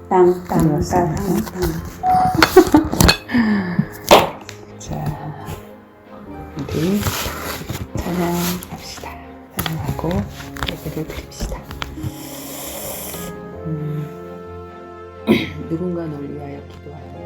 땅땅땅땅. 자, 우리 찬양합시다. 찬양하고 예배를 드립시다. 누군가 널 위하여 기도하며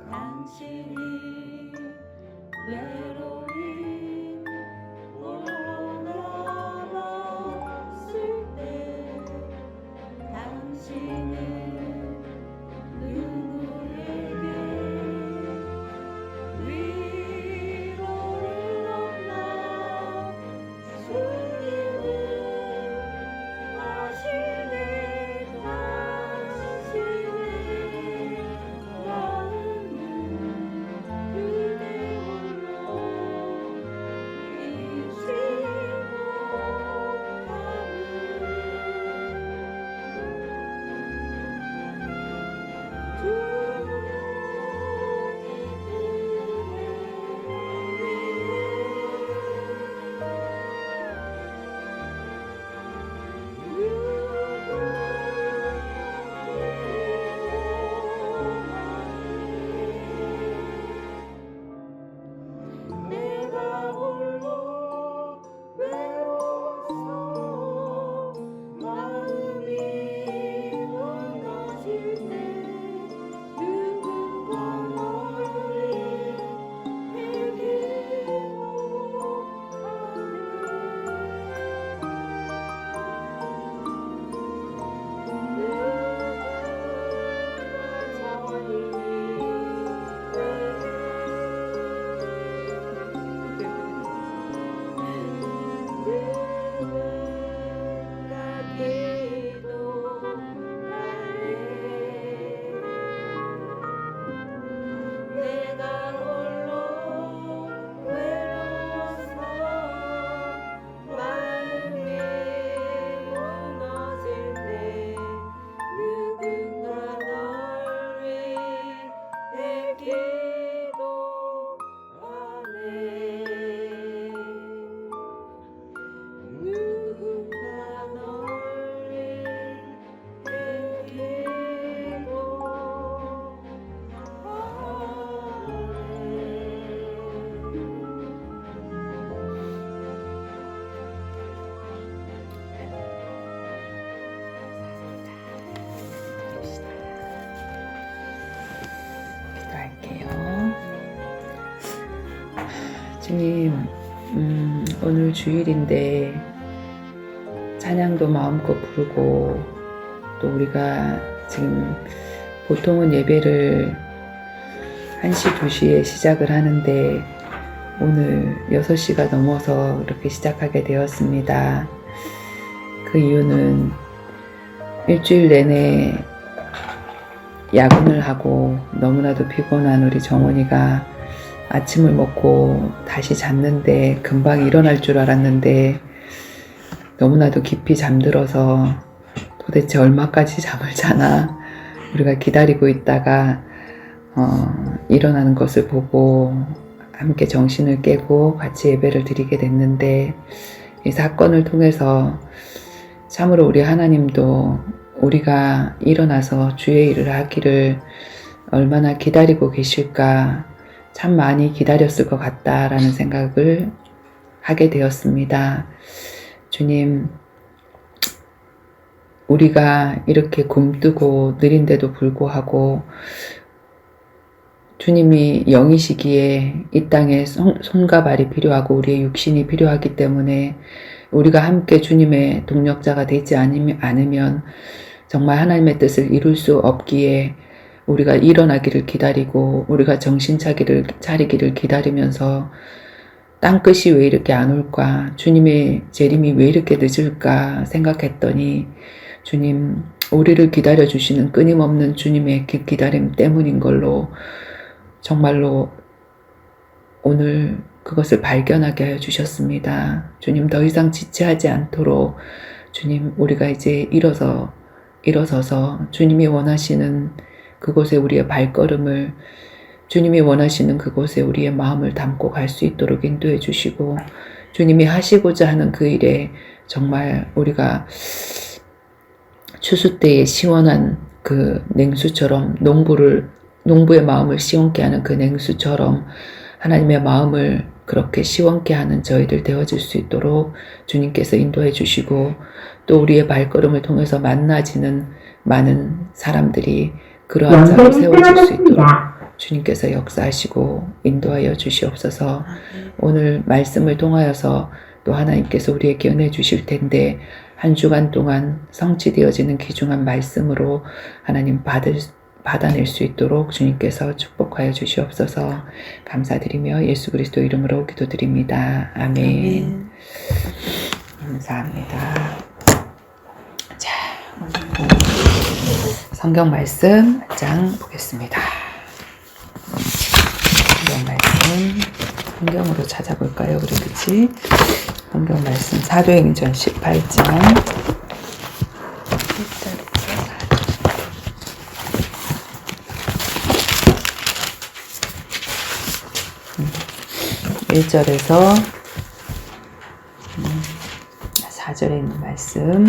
당신이 외로이 홀로 남았을 때 당신은 누구에게 위로를 얻나 주님은 하시네 당신의 마음은 그대 홀로 잊지 내가 홀로 외로워서 마음이 무너질 때 누군가 너를 위해 내가 홀로 외로워서 마음이 무너질 때 누군가 널 위해 기도하네 누군가 널 위해 기도할게요. 주님, 오늘 주일인데 찬양도 마음껏 부르고 또 우리가 지금 보통은 예배를 1시, 2시에 시작을 하는데 오늘 6시가 넘어서 이렇게 시작하게 되었습니다. 그 이유는 일주일 내내 야근을 하고 너무나도 피곤한 우리 정원이가 아침을 먹고 다시 잤는데 금방 일어날 줄 알았는데 너무나도 깊이 잠들어서 도대체 얼마까지 잠을 자나 우리가 기다리고 있다가 일어나는 것을 보고 함께 정신을 깨고 같이 예배를 드리게 됐는데 이 사건을 통해서 참으로 우리 하나님도 우리가 일어나서 주의 일을 하기를 얼마나 기다리고 계실까 참 많이 기다렸을 것 같다라는 생각을 하게 되었습니다. 주님, 우리가 이렇게 굼뜨고 느린데도 불구하고 주님이 영이시기에 이 땅에 손과 발이 필요하고 우리의 육신이 필요하기 때문에 우리가 함께 주님의 동력자가 되지 않으면 정말 하나님의 뜻을 이룰 수 없기에 우리가 일어나기를 기다리고 우리가 정신 차리기를 기다리면서 땅끝이 왜 이렇게 안 올까? 주님의 재림이 왜 이렇게 늦을까? 생각했더니 주님, 우리를 기다려주시는 끊임없는 주님의 그 기다림 때문인 걸로 정말로 오늘 그것을 발견하게 하여 주셨습니다. 주님, 더 이상 지체하지 않도록 주님, 우리가 이제 일어서서 주님이 원하시는 그곳에 우리의 발걸음을 주님이 원하시는 그곳에 우리의 마음을 담고 갈 수 있도록 인도해 주시고 주님이 하시고자 하는 그 일에 정말 우리가 추수 때의 시원한 그 냉수처럼 농부의 마음을 시원케 하는 그 냉수처럼 하나님의 마음을 그렇게 시원케 하는 저희들 되어질 수 있도록 주님께서 인도해 주시고 또 우리의 발걸음을 통해서 만나지는 많은 사람들이 그러한 자로 세워질 수 있도록 주님께서 역사하시고 인도하여 주시옵소서. 오늘 말씀을 통하여서 또 하나님께서 우리에게 은혜 주실 텐데 한 주간 동안 성취되어지는 귀중한 말씀으로 하나님 받아낼 수 있도록 주님께서 축복하여 주시옵소서. 감사드리며 예수 그리스도 이름으로 기도드립니다. 아멘. 감사합니다. 자, 오늘 성경 말씀 한 장 보겠습니다. 성경 말씀 성경으로 찾아볼까요? 우리 그치? 성경 말씀 사도행전 18장 1절에서 4절에 있는 말씀.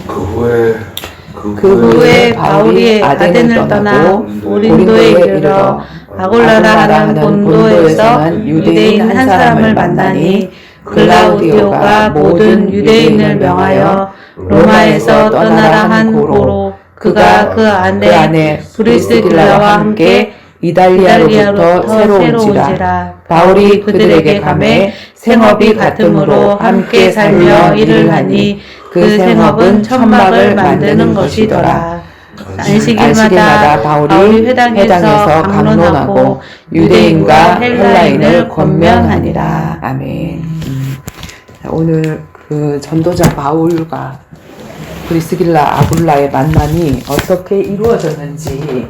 그 후에 바울이 아덴을 떠나 고린도에 이르러 아골라라 하는 본도에서 유대인 한 사람을 만나니 글라우디오가 모든 유대인을 명하여 로마에서 떠나라 한 고로 그가 그 안에 브리스길라와 함께 이달리아로부터 새로 온지라. 바울이 그들에게 가매 생업이 같으므로 함께 살며 일을 하니 그 생업은 천막을 만드는 것이더라. 안식일마다 바울이 회당에서 강론하고 유대인과 헬라인을 권면하니라. 아멘. 오늘 그 전도자 바울과 브리스길라 아굴라의 만남이 어떻게 이루어졌는지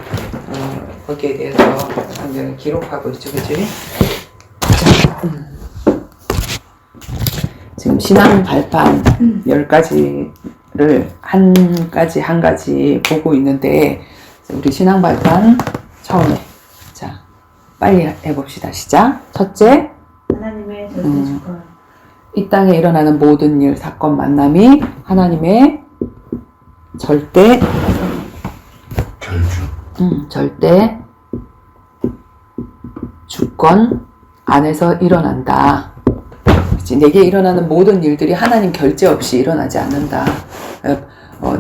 거기에 대해서 성경이 기록하고 있죠, 그치? 지금 신앙 발판 10가지를 한 가지 보고 있는데 우리 신앙 발판 처음에 자 빨리 해봅시다. 시작. 첫째, 하나님의 절대 주권. 이 땅에 일어나는 모든 일, 사건, 만남이 하나님의 절대 주권 안에서 일어난다. 그치? 내게 일어나는 모든 일들이 하나님 결제 없이 일어나지 않는다.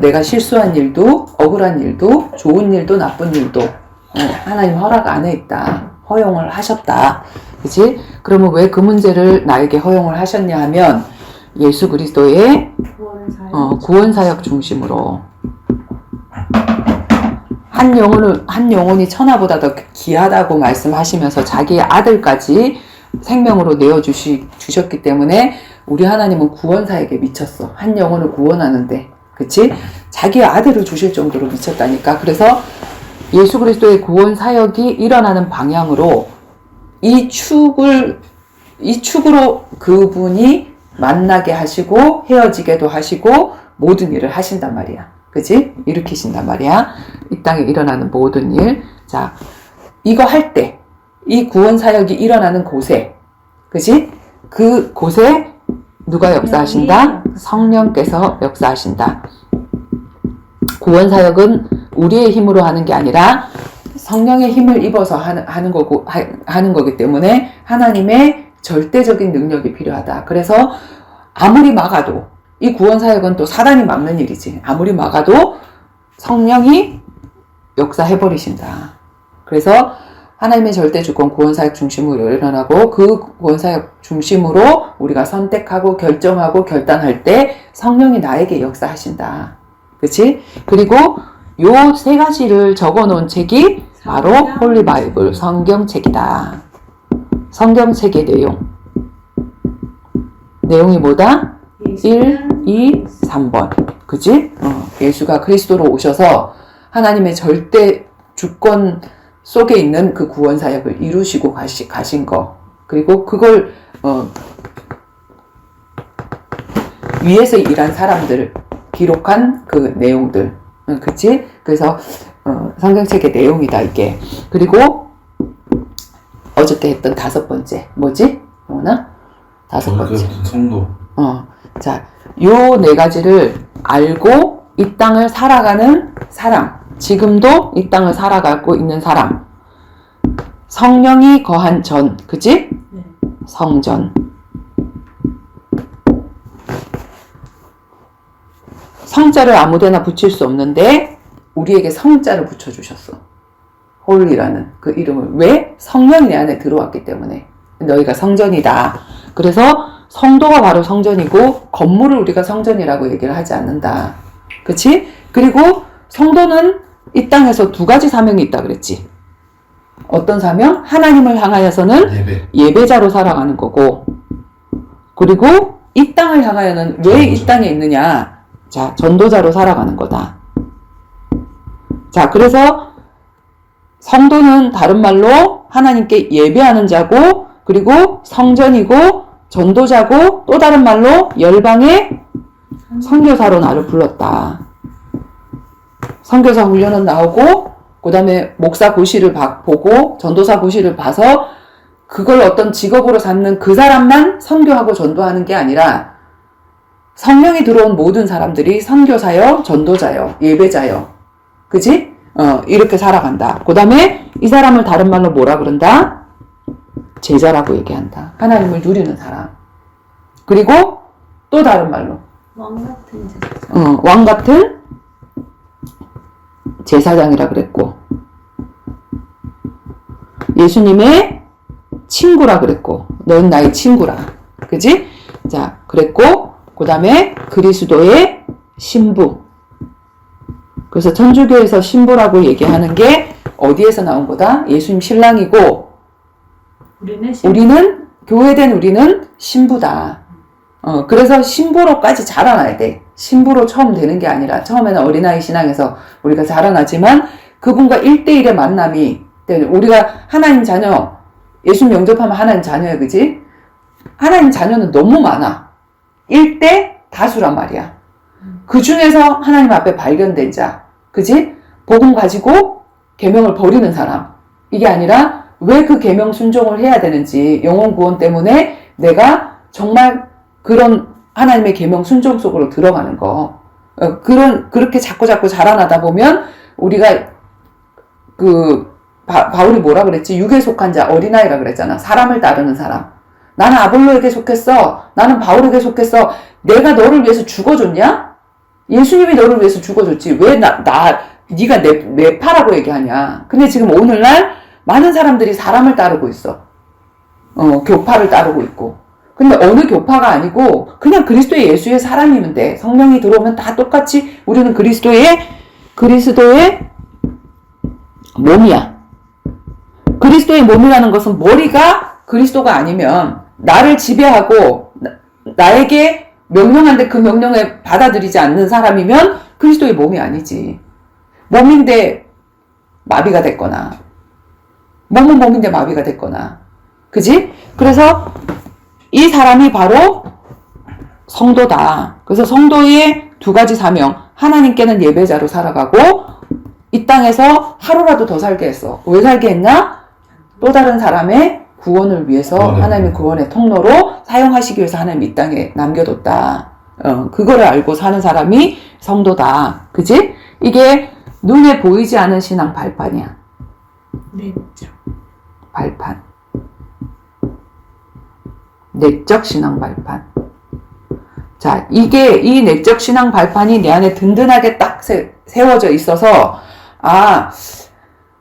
내가 실수한 일도, 억울한 일도, 좋은 일도, 나쁜 일도 하나님 허락 안에 있다. 허용을 하셨다. 그치? 그러면 왜 그 문제를 나에게 허용을 하셨냐 하면 예수 그리스도의 구원 사역 중심으로 한 영혼이 천하보다 더 귀하다고 말씀하시면서 자기의 아들까지 생명으로 내어주셨기 때문에 우리 하나님은 구원 사역에 미쳤어. 한 영혼을 구원하는데 그치? 자기 아들을 주실 정도로 미쳤다니까. 그래서 예수 그리스도의 구원 사역이 일어나는 방향으로 이 축으로 그분이 만나게 하시고 헤어지게도 하시고 모든 일을 하신단 말이야. 그치? 일으키신단 말이야. 이 땅에 일어나는 모든 일. 자, 이거 할 때, 이 구원 사역이 일어나는 곳에, 그치? 그 곳에 누가 역사하신다? 성령께서 역사하신다. 구원 사역은 우리의 힘으로 하는 게 아니라 성령의 힘을 입어서 하는 거기 때문에 하나님의 절대적인 능력이 필요하다. 그래서 아무리 막아도, 이 구원 사역은 또 사단이 막는 일이지. 아무리 막아도 성령이 역사해버리신다. 그래서 하나님의 절대 주권 구원 사역 중심으로 일어나고, 그 구원 사역 중심으로 우리가 선택하고 결정하고 결단할 때 성령이 나에게 역사하신다. 그치? 그리고 요 세 가지를 적어 놓은 책이 바로 홀리 바이블, 성경책이다. 성경책의 내용이 뭐다? 1, 2, 3번. 그치? 예수가 그리스도로 오셔서 하나님의 절대 주권 속에 있는 그 구원 사역을 이루시고 가신 거. 그리고 그걸, 위에서 일한 사람들 기록한 그 내용들. 그치? 그래서, 성경책의 내용이다, 이게. 그리고, 어저께 했던 5번째. 뭐지? 뭐나? 5번째. 성도. 자, 요 4가지를 알고 이 땅을 살아가는 사람. 지금도 이 땅을 살아가고 있는 사람. 성령이 거한 전. 그치? 네. 성전. 성자를 아무데나 붙일 수 없는데 우리에게 성자를 붙여주셨어. 홀리라는 그 이름을. 왜? 성령이 내 안에 들어왔기 때문에. 너희가 성전이다. 그래서 성도가 바로 성전이고 건물을 우리가 성전이라고 얘기를 하지 않는다. 그치? 그리고 성도는 이 땅에서 2가지 사명이 있다 그랬지. 어떤 사명? 하나님을 향하여서는 예배자로 살아가는 거고, 그리고 이 땅을 향하여는 왜 이 땅에 있느냐? 자, 전도자로 살아가는 거다. 자, 그래서 성도는 다른 말로 하나님께 예배하는 자고, 그리고 성전이고, 전도자고, 또 다른 말로 열방의 선교사로 나를 불렀다. 선교사 훈련은 나오고, 그 다음에 목사 고시를 보고, 전도사 고시를 봐서 그걸 어떤 직업으로 삼는 그 사람만 선교하고 전도하는 게 아니라 성령이 들어온 모든 사람들이 선교사여, 전도자여, 예배자여. 그치? 이렇게 살아간다. 그 다음에 이 사람을 다른 말로 뭐라 그런다? 제자라고 얘기한다. 하나님을 누리는 사람. 그리고 또 다른 말로 왕 같은 제사. 왕 같은 제사장이라 그랬고, 예수님의 친구라 그랬고, 넌 나의 친구라. 그지? 자, 그랬고, 그 다음에 그리스도의 신부. 그래서 천주교에서 신부라고 얘기하는 게 어디에서 나온 거다? 예수님 신랑이고, 우리는, 교회된 우리는 신부다. 그래서 신부로까지 자라나야 돼. 신부로 처음 되는 게 아니라, 처음에는 어린아이 신앙에서 우리가 자라나지만, 그분과 1대1의 만남이, 우리가 하나님 자녀, 예수님 영접하면 하나님 자녀야, 그지? 하나님 자녀는 너무 많아. 1대 다수란 말이야. 그 중에서 하나님 앞에 발견된 자, 그지? 복음 가지고 계명을 버리는 사람. 이게 아니라, 왜 그 계명 순종을 해야 되는지, 영혼 구원 때문에 내가 정말 그런 하나님의 계명 순종 속으로 들어가는 거. 그렇게 자꾸 자라나다 보면 우리가 바울이 뭐라 그랬지? 육에 속한 자, 어린아이라 그랬잖아. 사람을 따르는 사람. 나는 아볼로에게 속했어. 나는 바울에게 속했어. 내가 너를 위해서 죽어줬냐? 예수님이 너를 위해서 죽어줬지. 왜 네가 내 파라고 얘기하냐? 근데 지금 오늘날 많은 사람들이 사람을 따르고 있어. 교파를 따르고 있고. 근데 어느 교파가 아니고 그냥 그리스도의 예수의 사람이면 돼. 성령이 들어오면 다 똑같이 우리는 그리스도의 몸이야. 그리스도의 몸이라는 것은 머리가 그리스도가 아니면 나를 지배하고 나에게 명령한데 그 명령에 받아들이지 않는 사람이면 그리스도의 몸이 아니지. 몸인데 마비가 됐거나, 몸은 몸인데 마비가 됐거나, 그지? 그래서 이 사람이 바로 성도다. 그래서 성도의 두 가지 사명, 하나님께는 예배자로 살아가고 이 땅에서 하루라도 더 살게 했어. 왜 살게 했냐? 또 다른 사람의 구원을 위해서 하나님의 구원의 통로로 사용하시기 위해서 하나님이 이 땅에 남겨뒀다. 그거를 알고 사는 사람이 성도다. 그지? 이게 눈에 보이지 않은 신앙 발판이야. 내적. 발판. 내적 신앙 발판. 자, 이 내적 신앙 발판이 내 안에 든든하게 딱 세워져 있어서,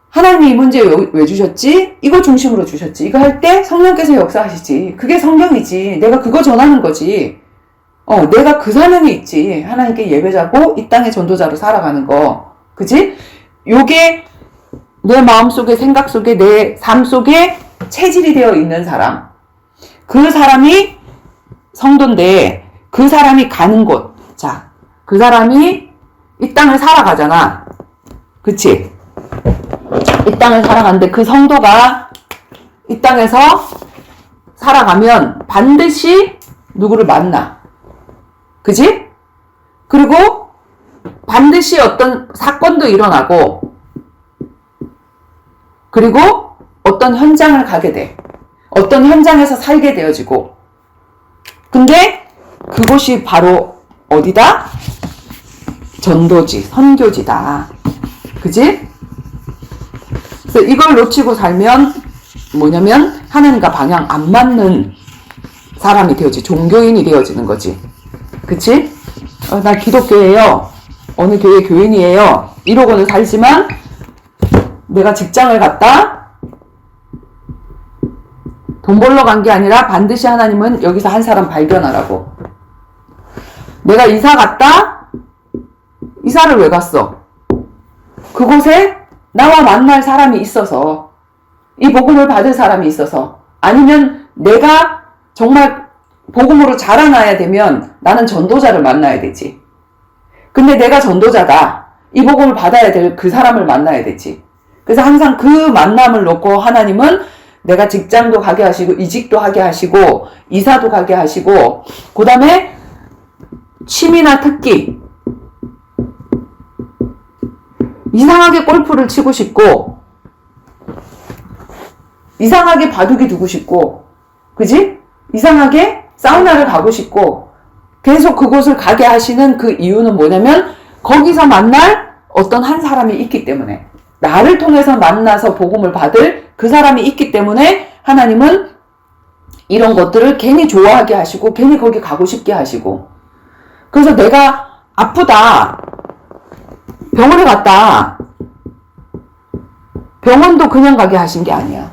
하나님이 이 문제 왜 주셨지? 이거 중심으로 주셨지. 이거 할 때 성령께서 역사하시지. 그게 성경이지. 내가 그거 전하는 거지. 내가 그 사명이 있지. 하나님께 예배자고 이 땅의 전도자로 살아가는 거. 그지? 요게 내 마음속에, 생각 속에, 내 삶 속에 체질이 되어 있는 사람. 그 사람이 성도인데, 그 사람이 가는 곳. 자, 그 사람이 이 땅을 살아가잖아. 그치? 이 땅을 살아가는데 그 성도가 이 땅에서 살아가면 반드시 누구를 만나. 그지? 그리고 반드시 어떤 사건도 일어나고, 그리고 어떤 현장을 가게 돼. 어떤 현장에서 살게 되어지고. 근데 그곳이 바로 어디다? 전도지, 선교지다. 그지? 그래서 이걸 놓치고 살면 뭐냐면 하나님과 방향 안 맞는 사람이 되어지, 종교인이 되어지는 거지. 그치? 나 기독교예요. 어느 교회 교인이에요. 이러고는 살지만 내가 직장을 갔다 돈 벌러 간 게 아니라 반드시 하나님은 여기서 한 사람 발견하라고. 내가 이사 갔다? 이사를 왜 갔어? 그곳에 나와 만날 사람이 있어서, 이 복음을 받을 사람이 있어서, 아니면 내가 정말 복음으로 자라나야 되면 나는 전도자를 만나야 되지. 근데 내가 전도자다. 이 복음을 받아야 될 그 사람을 만나야 되지. 그래서 항상 그 만남을 놓고 하나님은 내가 직장도 가게 하시고, 이직도 하게 하시고, 이사도 가게 하시고, 그 다음에 취미나 특기. 이상하게 골프를 치고 싶고, 이상하게 바둑이 두고 싶고, 그지? 이상하게 사우나를 가고 싶고, 계속 그곳을 가게 하시는 그 이유는 뭐냐면, 거기서 만날 어떤 한 사람이 있기 때문에, 나를 통해서 만나서 복음을 받을 그 사람이 있기 때문에 하나님은 이런 것들을 괜히 좋아하게 하시고, 괜히 거기 가고 싶게 하시고, 그래서 내가 아프다, 병원에 갔다, 병원도 그냥 가게 하신 게 아니야.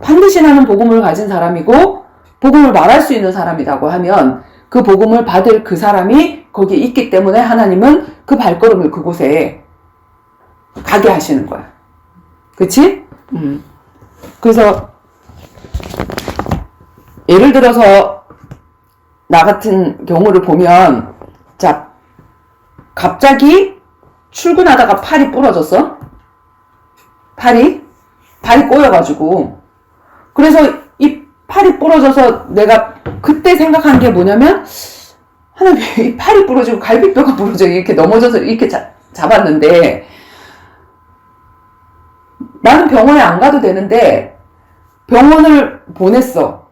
반드시 나는 복음을 가진 사람이고 복음을 말할 수 있는 사람이라고 하면 그 복음을 받을 그 사람이 거기에 있기 때문에 하나님은 그 발걸음을 그곳에 가게 하시는 거야. 그치? 그래서 예를 들어서 나 같은 경우를 보면, 자, 갑자기 출근하다가 팔이 부러졌어? 팔이 꼬여가지고. 그래서 이 팔이 부러져서 내가 그때 생각한 게 뭐냐면, 하나님, 이 팔이 부러지고 갈비뼈가 부러져 이렇게 넘어져서 이렇게 잡았는데, 나는 병원에 안 가도 되는데 병원을 보냈어.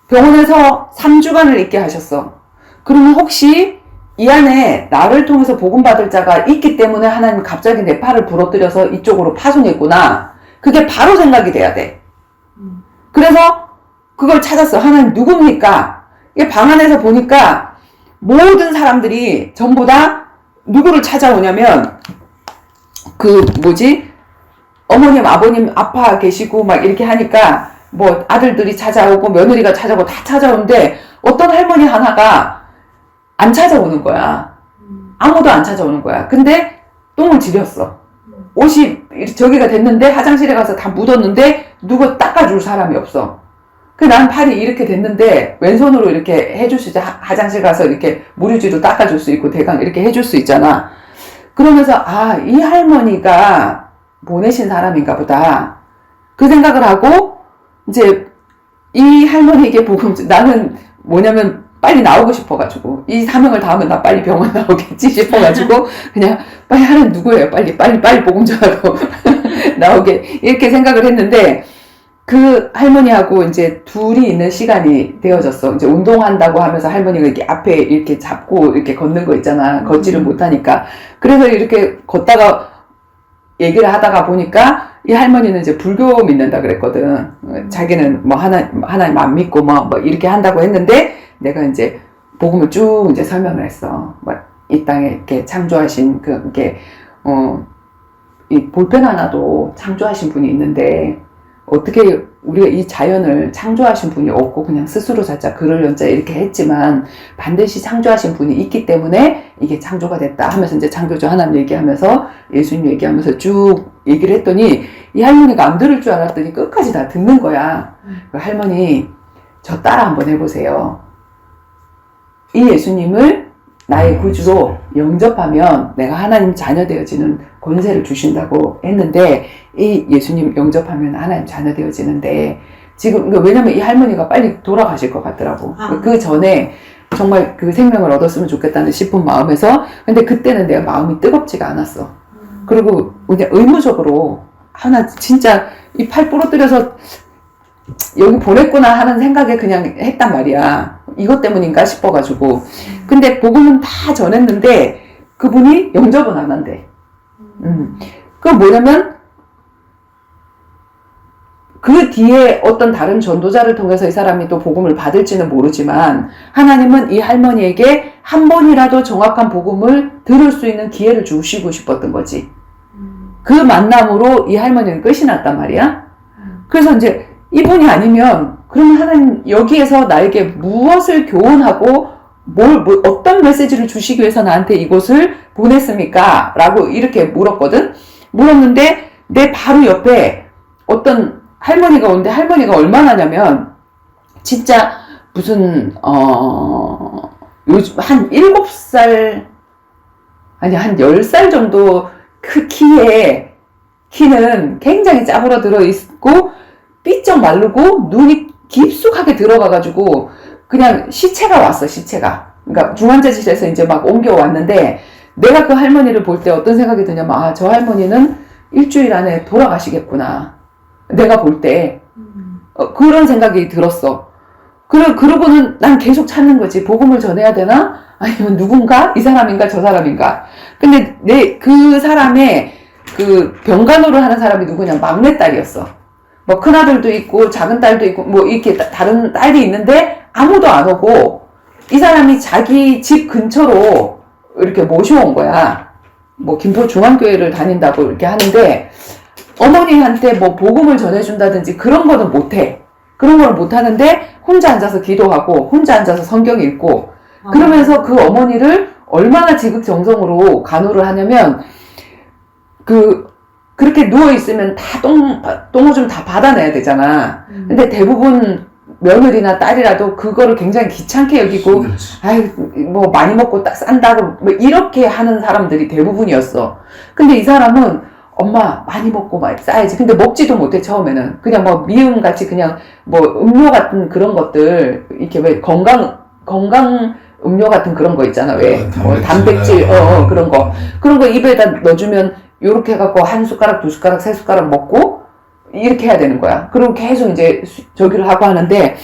병원에서 3주간을 있게 하셨어. 그러면 혹시 이 안에 나를 통해서 복음 받을 자가 있기 때문에 하나님은 갑자기 내 팔을 부러뜨려서 이쪽으로 파송했구나. 그게 바로 생각이 돼야 돼. 그래서 그걸 찾았어. 하나님 누굽니까? 이게 방 안에서 보니까 모든 사람들이 전부 다 누구를 찾아오냐면, 어머님, 아버님 아파 계시고 막 이렇게 하니까 뭐 아들들이 찾아오고 며느리가 찾아오고 다 찾아오는데 어떤 할머니 하나가 안 찾아오는 거야. 아무도 안 찾아오는 거야. 근데 똥을 지렸어. 옷이 저기가 됐는데 화장실에 가서 다 묻었는데 누구 닦아줄 사람이 없어. 난 팔이 이렇게 됐는데 왼손으로 이렇게 해줄 수 있지. 화장실 가서 이렇게 무리지로 닦아줄 수 있고 대강 이렇게 해줄 수 있잖아. 그러면서 이 할머니가 보내신 사람인가 보다. 그 생각을 하고 이제 이 할머니에게 복음 나는 뭐냐면 빨리 나오고 싶어가지고 이 사명을 다하면 나 빨리 병원 나오겠지 싶어가지고 그냥 빨리 하는 누구예요? 빨리 복음 전하고 나오게 이렇게 생각을 했는데 그 할머니하고 이제 둘이 있는 시간이 되어졌어. 이제 운동한다고 하면서 할머니가 이렇게 앞에 이렇게 잡고 이렇게 걷는 거 있잖아. 걷지를 못하니까. 그래서 이렇게 걷다가 얘기를 하다가 보니까 이 할머니는 이제 불교 믿는다 그랬거든. 자기는 뭐 하나님 안 믿고 뭐 이렇게 한다고 했는데 내가 이제 복음을 쭉 이제 설명을 했어. 이 땅에 이렇게 창조하신 이 볼펜 하나도 창조하신 분이 있는데 어떻게 우리가 이 자연을 창조하신 분이 없고 그냥 스스로 자자 그럴 연자 이렇게 했지만 반드시 창조하신 분이 있기 때문에 이게 창조가 됐다 하면서 이제 창조주 하나님 얘기하면서 예수님 얘기하면서 쭉 얘기를 했더니 이 할머니가 안 들을 줄 알았더니 끝까지 다 듣는 거야. 할머니 저 따라 한번 해보세요. 이 예수님을 나의 구주로 영접하면 내가 하나님 자녀 되어지는 권세를 주신다고 했는데 이 예수님 영접하면 하나님 자녀 되어지는데 지금 왜냐면 이 할머니가 빨리 돌아가실 것 같더라고. 그 전에 정말 그 생명을 얻었으면 좋겠다는 싶은 마음에서 근데 그때는 내가 마음이 뜨겁지가 않았어. 그리고 그냥 의무적으로 하나 진짜 이 팔 부러뜨려서 여기 보냈구나 하는 생각에 그냥 했단 말이야. 이것 때문인가 싶어가지고. 근데 복음은 다 전했는데 그분이 영접은 안 한대. 그건 뭐냐면 그 뒤에 어떤 다른 전도자를 통해서 이 사람이 또 복음을 받을지는 모르지만 하나님은 이 할머니에게 한 번이라도 정확한 복음을 들을 수 있는 기회를 주시고 싶었던 거지. 그 만남으로 이 할머니는 끝이 났단 말이야. 그래서 이제 이분이 아니면 그러면 하나님 여기에서 나에게 무엇을 교훈하고 어떤 메시지를 주시기 위해서 나한테 이곳을 보냈습니까? 라고 이렇게 물었거든. 물었는데 내 바로 옆에 어떤 할머니가 오는데 할머니가 얼마나냐면 진짜 무슨 요즘 한 7살 아니 한 10살 정도 그 키는 굉장히 짜부러 들어있고 삐쩍 마르고 눈이 깊숙하게 들어가가지고 그냥 시체가 왔어. 시체가. 그러니까 중환자실에서 이제 막 옮겨왔는데 내가 그 할머니를 볼 때 어떤 생각이 드냐면 저 할머니는 일주일 안에 돌아가시겠구나. 내가 볼 때 그런 생각이 들었어. 그러고는 난 계속 찾는 거지. 복음을 전해야 되나? 아니면 누군가? 이 사람인가? 저 사람인가? 근데 그 사람의 그 병간호를 하는 사람이 누구냐? 막내딸이었어. 뭐 큰아들도 있고 작은 딸도 있고 뭐 이렇게 다른 딸이 있는데 아무도 안 오고 이 사람이 자기 집 근처로 이렇게 모셔온 거야. 뭐 김포 중앙교회를 다닌다고 이렇게 하는데 어머니한테 뭐 복음을 전해준다든지 그런 거는 못해. 그런 걸 못하는데 혼자 앉아서 기도하고 혼자 앉아서 성경 읽고 그러면서 그 어머니를 얼마나 지극정성으로 간호를 하냐면 그렇게 누워있으면 다 똥오줌 다 받아내야 되잖아. 근데 대부분 며느리나 딸이라도 그거를 굉장히 귀찮게 여기고, 뭐 많이 먹고 싼다고, 뭐 이렇게 하는 사람들이 대부분이었어. 근데 이 사람은 엄마 많이 먹고 싸야지. 근데 먹지도 못해, 처음에는. 그냥 뭐 미음같이 그냥 뭐 음료 같은 그런 것들, 이렇게 왜 건강 음료 같은 그런 거 있잖아. 왜? 단백질, 그런 거. 그런 거 입에다 넣어주면 요렇게 해갖고 한 숟가락, 두 숟가락, 세 숟가락 먹고 이렇게 해야 되는 거야. 그리고 계속 이제 저기를 하고 하는데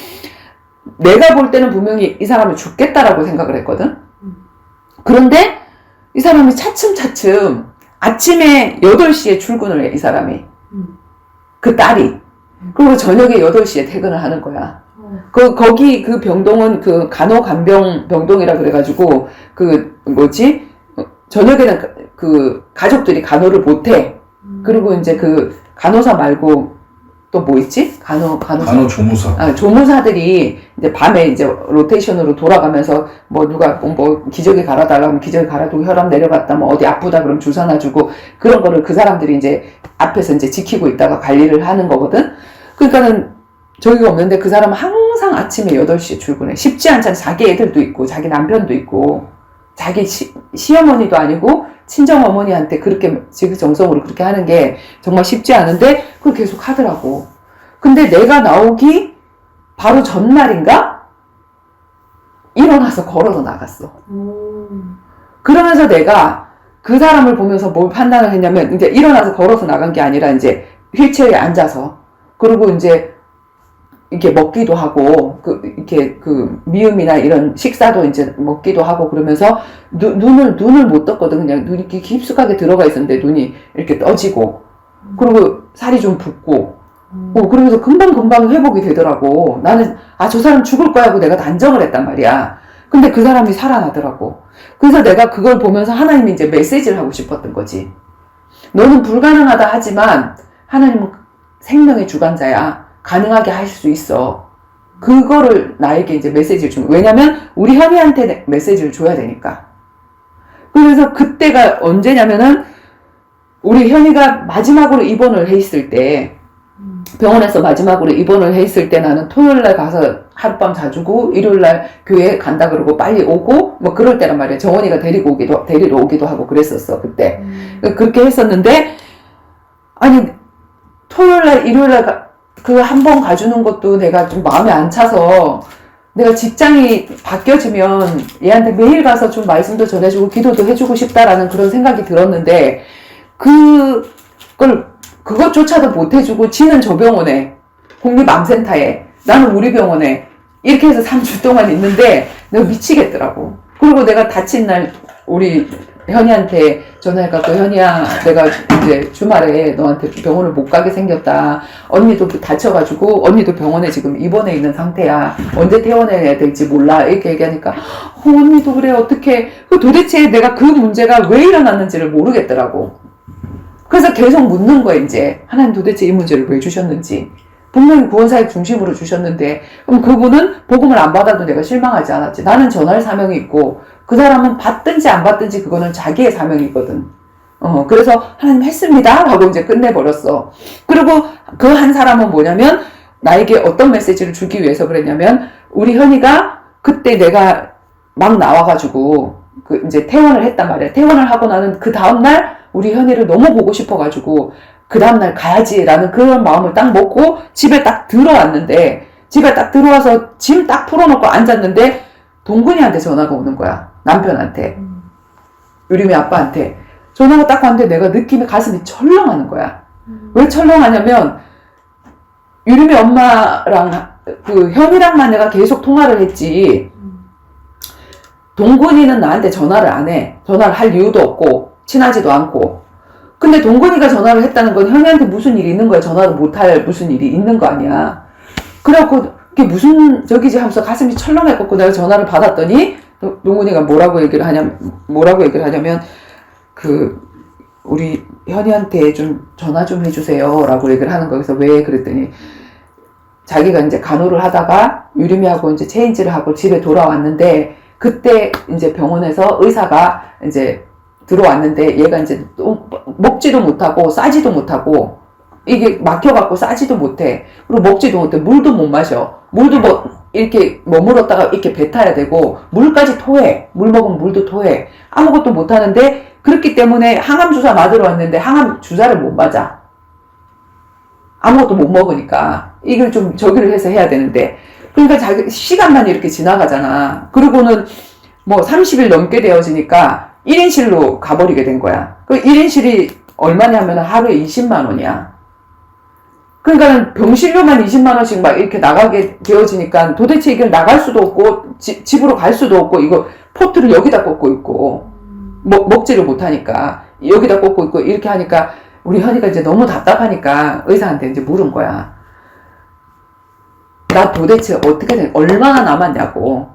내가 볼 때는 분명히 이 사람이 죽겠다라고 생각을 했거든. 그런데 이 사람이 차츰차츰 아침에 8시에 출근을 해, 이 사람이. 그 딸이. 그리고 저녁에 8시에 퇴근을 하는 거야. 거기 그 병동은 그 간호간병 병동이라 그래가지고 저녁에는 그 가족들이 간호를 못해. 그리고 이제 그 간호사 말고 또 뭐 있지? 간호조무사. 조무사들이 이제 밤에 이제 로테이션으로 돌아가면서 뭐 누가 뭐 기저귀 갈아달라고 하면 기저귀 갈아두고 혈압 내려갔다 뭐 어디 아프다 그러면 주사 놔주고 그런 거를 그 사람들이 이제 앞에서 이제 지키고 있다가 관리를 하는 거거든. 그러니까는 저기가 없는데 그 사람은 항상 아침에 8시에 출근해. 쉽지 않잖아. 자기 애들도 있고 자기 남편도 있고 자기 시어머니도 아니고 친정어머니한테 그렇게 지극정성으로 그렇게 하는 게 정말 쉽지 않은데 그걸 계속 하더라고. 근데 내가 나오기 바로 전날인가? 일어나서 걸어서 나갔어. 그러면서 내가 그 사람을 보면서 뭘 판단을 했냐면, 이제 일어나서 걸어서 나간 게 아니라 이제 휠체어에 앉아서, 그리고 이제 이렇게 먹기도 하고, 이렇게 미음이나 이런 식사도 이제 먹기도 하고 그러면서 눈을 못 떴거든. 그냥 눈이 이렇게 깊숙하게 들어가 있었는데 눈이 이렇게 떠지고, 그리고 살이 좀 붓고, 그러면서 금방 회복이 되더라고. 나는, 저 사람 죽을 거야 하고 내가 단정을 했단 말이야. 근데 그 사람이 살아나더라고. 그래서 내가 그걸 보면서 하나님이 이제 메시지를 하고 싶었던 거지. 너는 불가능하다 하지만 하나님은 생명의 주관자야. 가능하게 할 수 있어. 그거를 나에게 이제 메시지를 주는 거야. 왜냐면 우리 현이한테 메시지를 줘야 되니까. 그래서 그때가 언제냐면은 우리 현이가 마지막으로 입원을 해 있을 때, 병원에서 마지막으로 입원을 해 있을 때 나는 토요일날 가서 하룻밤 자주고 일요일날 교회 간다 그러고 빨리 오고 뭐 그럴 때란 말이야. 정원이가 데리러 오기도 하고 그랬었어 그때. 그렇게 했었는데 아니 토요일날 일요일날 그 한 번 가주는 것도 내가 좀 마음에 안 차서 내가 직장이 바뀌어지면 얘한테 매일 가서 좀 말씀도 전해주고 기도도 해주고 싶다라는 그런 생각이 들었는데 그것조차도 못 해주고 지는 저 병원에 국립암센터에 나는 우리 병원에 이렇게 해서 3주 동안 있는데 내가 미치겠더라고. 그리고 내가 다친 날 우리 현이한테 전화해갖고 현이야 내가 이제 주말에 너한테 병원을 못 가게 생겼다. 언니도 다쳐가지고 언니도 병원에 지금 입원해 있는 상태야. 언제 퇴원해야 될지 몰라. 이렇게 얘기하니까 언니도 그래 어떡해. 도대체 내가 그 문제가 왜 일어났는지를 모르겠더라고. 그래서 계속 묻는 거야 이제. 하나님 도대체 이 문제를 왜 주셨는지. 분명히 구원사역 중심으로 주셨는데 그럼 그분은 복음을 안 받아도 내가 실망하지 않았지. 나는 전할 사명이 있고 그 사람은 받든지 안 받든지 그거는 자기의 사명이거든. 그래서 하나님 했습니다 하고 이제 끝내버렸어. 그리고 그 한 사람은 뭐냐면 나에게 어떤 메시지를 주기 위해서 그랬냐면 우리 현이가 그때 내가 막 나와가지고 이제 퇴원을 했단 말이야. 퇴원을 하고 나는 그 다음날 우리 현이를 너무 보고 싶어가지고 그 다음날 가야지라는 그런 마음을 딱 먹고 집에 딱 들어왔는데 집에 딱 들어와서 짐 딱 풀어놓고 앉았는데 동근이한테 전화가 오는 거야. 남편한테. 유림이 아빠한테. 전화가 딱 왔는데 내가 느낌에 가슴이 철렁하는 거야. 왜 철렁하냐면 유림이 엄마랑 현이랑만 내가 계속 통화를 했지 동근이는 나한테 전화를 안 해. 전화를 할 이유도 없고 친하지도 않고. 근데 동건이가 전화를 했다는 건 현이한테 무슨 일이 있는 거야. 전화도 못할 무슨 일이 있는 거 아니야. 그래갖고 그게 무슨 저기지 하면서 가슴이 철렁해갖고 내가 전화를 받았더니 동건이가 뭐라고 얘기를 하냐면 우리 현이한테 좀 전화 좀 해주세요 라고 얘기를 하는 거여서 왜 그랬더니 자기가 이제 간호를 하다가 유림이하고 이제 체인지를 하고 집에 돌아왔는데 그때 이제 병원에서 의사가 이제 들어왔는데 얘가 이제 먹지도 못하고 싸지도 못하고 이게 막혀갖고 싸지도 못해. 그리고 먹지도 못해. 물도 못 마셔. 물도 이렇게 머물렀다가 이렇게 뱉어야 되고 물까지 토해. 물 먹으면 물도 토해. 아무것도 못하는데 그렇기 때문에 항암 주사 맞으러 왔는데 항암 주사를 못 맞아. 아무것도 못 먹으니까 이걸 좀 저기를 해서 해야 되는데 그러니까 자기 시간만 이렇게 지나가잖아. 그리고는 뭐 30일 넘게 되어지니까 1인실로 가버리게 된 거야. 그 1인실이 얼마냐면 하루에 20만 원이야. 그러니까 병실료만 20만 원씩 막 이렇게 나가게 되어지니까 도대체 이걸 나갈 수도 없고 집으로 갈 수도 없고 이거 포트를 여기다 꽂고 있고 먹지를 못하니까 여기다 꽂고 있고 이렇게 하니까 우리 현이가 이제 너무 답답하니까 의사한테 이제 물은 거야. 나 도대체 얼마나 남았냐고.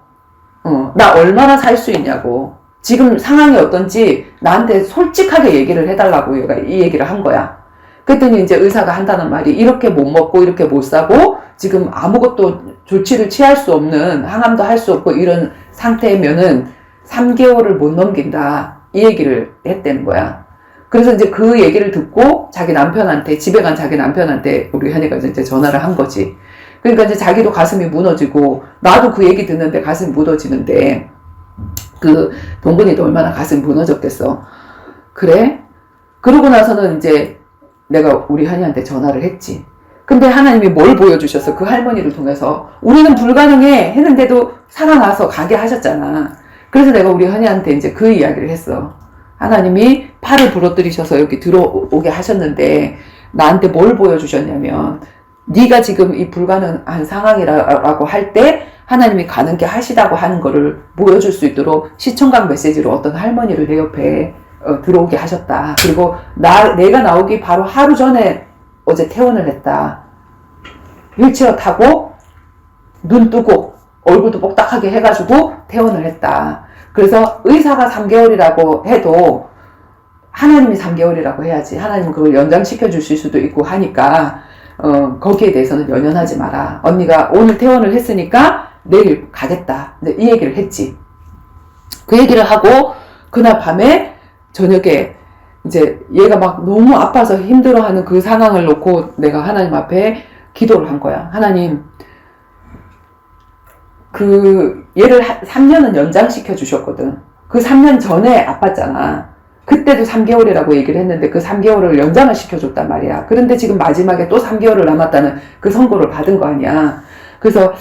나 얼마나 살 수 있냐고. 지금 상황이 어떤지 나한테 솔직하게 얘기를 해달라고 얘가 이 얘기를 한 거야. 그랬더니 이제 의사가 한다는 말이 이렇게 못 먹고 이렇게 못 사고 지금 아무것도 조치를 취할 수 없는 항암도 할 수 없고 이런 상태면은 3개월을 못 넘긴다. 이 얘기를 했다는 거야. 그래서 이제 그 얘기를 듣고 자기 남편한테 집에 간 자기 남편한테 우리 현이가 이제 전화를 한 거지. 그러니까 이제 자기도 가슴이 무너지고, 나도 그 얘기 듣는데 가슴이 무너지는데, 그 동근이도 얼마나 가슴이 무너졌겠어. 그래? 그러고 나서는 이제 내가 우리 현이한테 전화를 했지. 근데 하나님이 뭘 보여주셨어? 그 할머니를 통해서. 우리는 불가능해 했는데도 살아나서 가게 하셨잖아. 그래서 내가 우리 현이한테 이제 그 이야기를 했어. 하나님이 팔을 부러뜨리셔서 여기 들어오게 하셨는데 나한테 뭘 보여주셨냐면, 네가 지금 이 불가능한 상황이라고 할 때 하나님이 가능케 하시다고 하는 거를 보여줄 수 있도록 시청각 메시지로 어떤 할머니를 내 옆에 들어오게 하셨다. 그리고 내가 나오기 바로 하루 전에 어제 퇴원을 했다. 휠체어 타고 눈 뜨고 얼굴도 뻑딱하게 해가지고 퇴원을 했다. 그래서 의사가 3개월이라고 해도 하나님이 3개월이라고 해야지. 하나님은 그걸 연장시켜 주실 수도 있고 하니까 거기에 대해서는 연연하지 마라. 언니가 오늘 퇴원을 했으니까 내일 가겠다. 이 얘기를 했지. 그 얘기를 하고 그날 밤에 저녁에 이제 얘가 막 너무 아파서 힘들어하는 그 상황을 놓고 내가 하나님 앞에 기도를 한 거야. 하나님, 얘를 3년은 연장시켜 주셨거든. 그 3년 전에 아팠잖아. 그때도 3개월이라고 얘기를 했는데 그 3개월을 연장을 시켜줬단 말이야. 그런데 지금 마지막에 또 3개월을 남았다는 그 선고를 받은 거 아니야. 그래서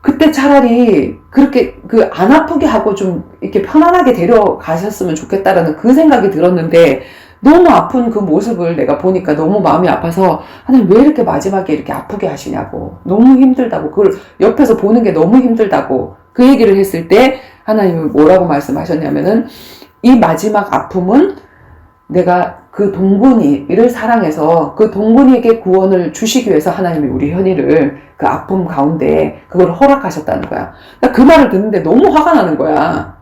그때 차라리 그렇게 안 아프게 하고 좀 이렇게 편안하게 데려가셨으면 좋겠다라는 그 생각이 들었는데, 너무 아픈 그 모습을 내가 보니까 너무 마음이 아파서, 하나님 왜 이렇게 마지막에 이렇게 아프게 하시냐고. 너무 힘들다고. 그걸 옆에서 보는 게 너무 힘들다고. 그 얘기를 했을 때 하나님이 뭐라고 말씀하셨냐면은, 이 마지막 아픔은 내가 그 동근이를 사랑해서 그 동근이에게 구원을 주시기 위해서 하나님이 우리 현이를 그 아픔 가운데 그걸 허락하셨다는 거야. 나 그 말을 듣는데 너무 화가 나는 거야.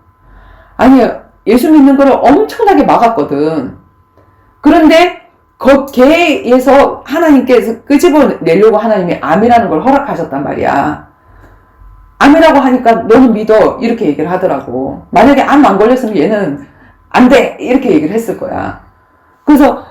아니, 예수 믿는 거를 엄청나게 막았거든. 그런데 거기에서 하나님께서 끄집어내려고 하나님이 암이라는 걸 허락하셨단 말이야. 암이라고 하니까 너는 믿어, 이렇게 얘기를 하더라고. 만약에 암 안 걸렸으면 얘는 안 돼, 이렇게 얘기를 했을 거야. 그래서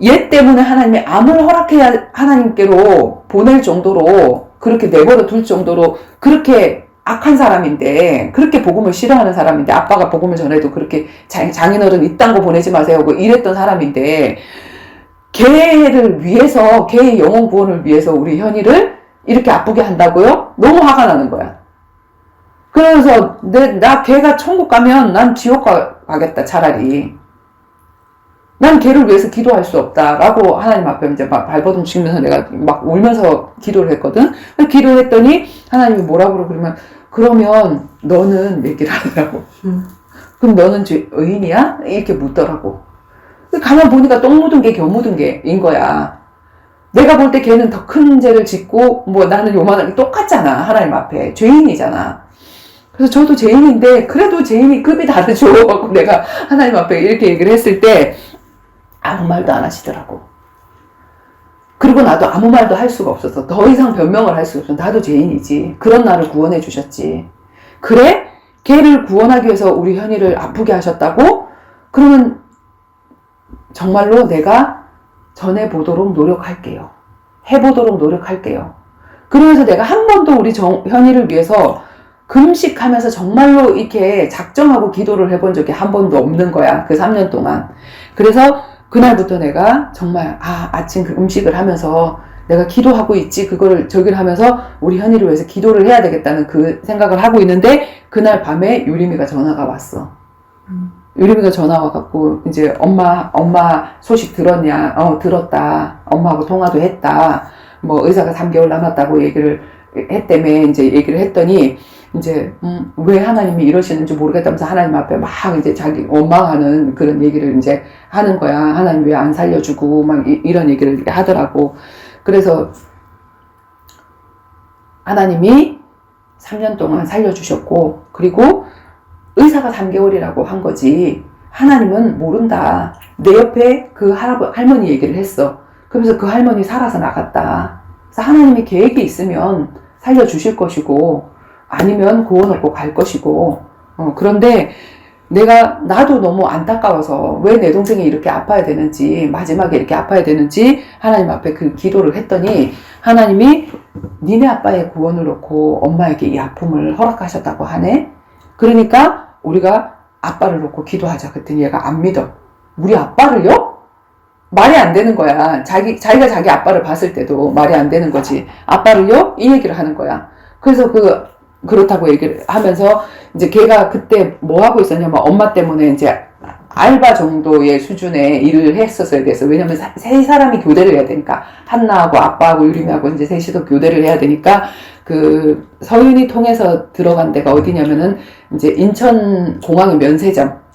얘 때문에 하나님이 암을 허락해야 하나님께로 보낼 정도로, 그렇게 내버려 둘 정도로 그렇게 악한 사람인데, 그렇게 복음을 싫어하는 사람인데, 아빠가 복음을 전해도 그렇게 장인어른 이딴 거 보내지 마세요 하고 이랬던 사람인데, 걔를 위해서, 걔의 영혼 구원을 위해서 우리 현이를 이렇게 아프게 한다고요? 너무 화가 나는 거야. 그러면서 걔가 천국 가면 난 지옥 가겠다, 차라리. 난 걔를 위해서 기도할 수 없다라고 하나님 앞에 이제 막 발버둥 치면서 내가 막 울면서 기도를 했거든. 기도를 했더니 하나님이 뭐라고 그러면 너는 얘기를 하더라고. 그럼 너는 의인이야? 이렇게 묻더라고. 가만 보니까 똥 묻은 게 겨 묻은 게인 거야. 내가 볼 때 걔는 더 큰 죄를 짓고 뭐 나는 요만하게 똑같잖아. 하나님 앞에 죄인이잖아. 그래서 저도 죄인인데 그래도 죄인이 급이 다르죠. 내가 하나님 앞에 이렇게 얘기를 했을 때 아무 말도 안 하시더라고. 그리고 나도 아무 말도 할 수가 없어서 더 이상 변명을 할 수가 없어. 나도 죄인이지. 그런 나를 구원해 주셨지. 그래? 걔를 구원하기 위해서 우리 현이를 아프게 하셨다고? 그러면 정말로 내가 전해보도록 노력할게요. 해보도록 노력할게요. 그러면서 내가 한 번도 우리 현이를 위해서 금식하면서 정말로 이렇게 작정하고 기도를 해본 적이 한 번도 없는 거야. 그 3년 동안. 그래서 그날부터 내가 정말 아침 그 음식을 하면서 내가 기도하고 있지, 그거를 저기를 하면서 우리 현이를 위해서 기도를 해야 되겠다는 그 생각을 하고 있는데, 그날 밤에 유림이가 전화가 왔어. 유림이가 전화 와갖고 이제 엄마 소식 들었냐? 들었다. 엄마하고 통화도 했다. 뭐 의사가 3개월 남았다고 얘기를 했다며 이제 얘기를 했더니, 이제 왜 하나님이 이러시는지 모르겠다면서 하나님 앞에 막 이제 자기 원망하는 그런 얘기를 이제 하는 거야. 하나님 왜 안 살려주고 막 이런 얘기를 하더라고. 그래서 하나님이 3년 동안 살려주셨고, 그리고 의사가 3개월이라고 한 거지 하나님은 모른다. 내 옆에 그 할머니 얘기를 했어. 그러면서 그 할머니 살아서 나갔다. 그래서 하나님이 계획이 있으면 살려주실 것이고 아니면 구원 없고 갈 것이고, 그런데 나도 너무 안타까워서 왜 내 동생이 이렇게 아파야 되는지, 마지막에 이렇게 아파야 되는지 하나님 앞에 그 기도를 했더니 하나님이 니네 아빠의 구원을 놓고 엄마에게 이 아픔을 허락하셨다고 하네. 그러니까 우리가 아빠를 놓고 기도하자. 그랬더니 얘가 안 믿어. 우리 아빠를요? 말이 안 되는 거야. 자기가 자기 아빠를 봤을 때도 말이 안 되는 거지. 아빠를요? 이 얘기를 하는 거야. 그래서 그렇다고 얘기를 하면서 이제 걔가 그때 뭐 하고 있었냐면 엄마 때문에 이제 알바 정도의 수준의 일을 했었어야 돼서, 왜냐면 세 사람이 교대를 해야 되니까, 한나하고 아빠하고 유림이하고 이제 셋이서 교대를 해야 되니까, 그 서윤이 통해서 들어간 데가 어디냐면은 이제 인천 공항의 면세점.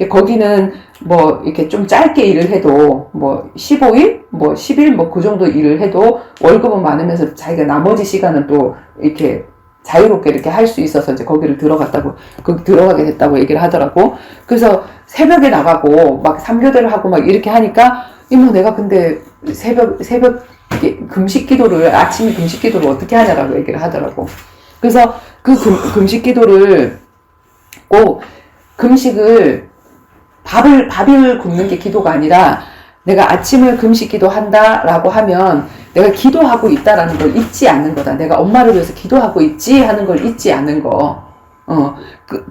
거기는 뭐 이렇게 좀 짧게 일을 해도 뭐 15일, 뭐 10일 뭐 그 정도 일을 해도 월급은 많으면서 자기가 나머지 시간은 또 이렇게 자유롭게 이렇게 할 수 있어서 이제 거기를 들어가게 됐다고 얘기를 하더라고. 그래서 새벽에 나가고 막 3교대를 하고 막 이렇게 하니까, 이모 내가 근데 새벽 금식 기도를, 아침에 금식 기도를 어떻게 하냐라고 얘기를 하더라고. 그래서 그 금식 기도를 꼭 금식을 밥을 굶는 게 기도가 아니라, 내가 아침을 금식 기도한다라고 하면 내가 기도하고 있다라는 걸 잊지 않는 거다. 내가 엄마를 위해서 기도하고 있지 하는 걸 잊지 않는 거.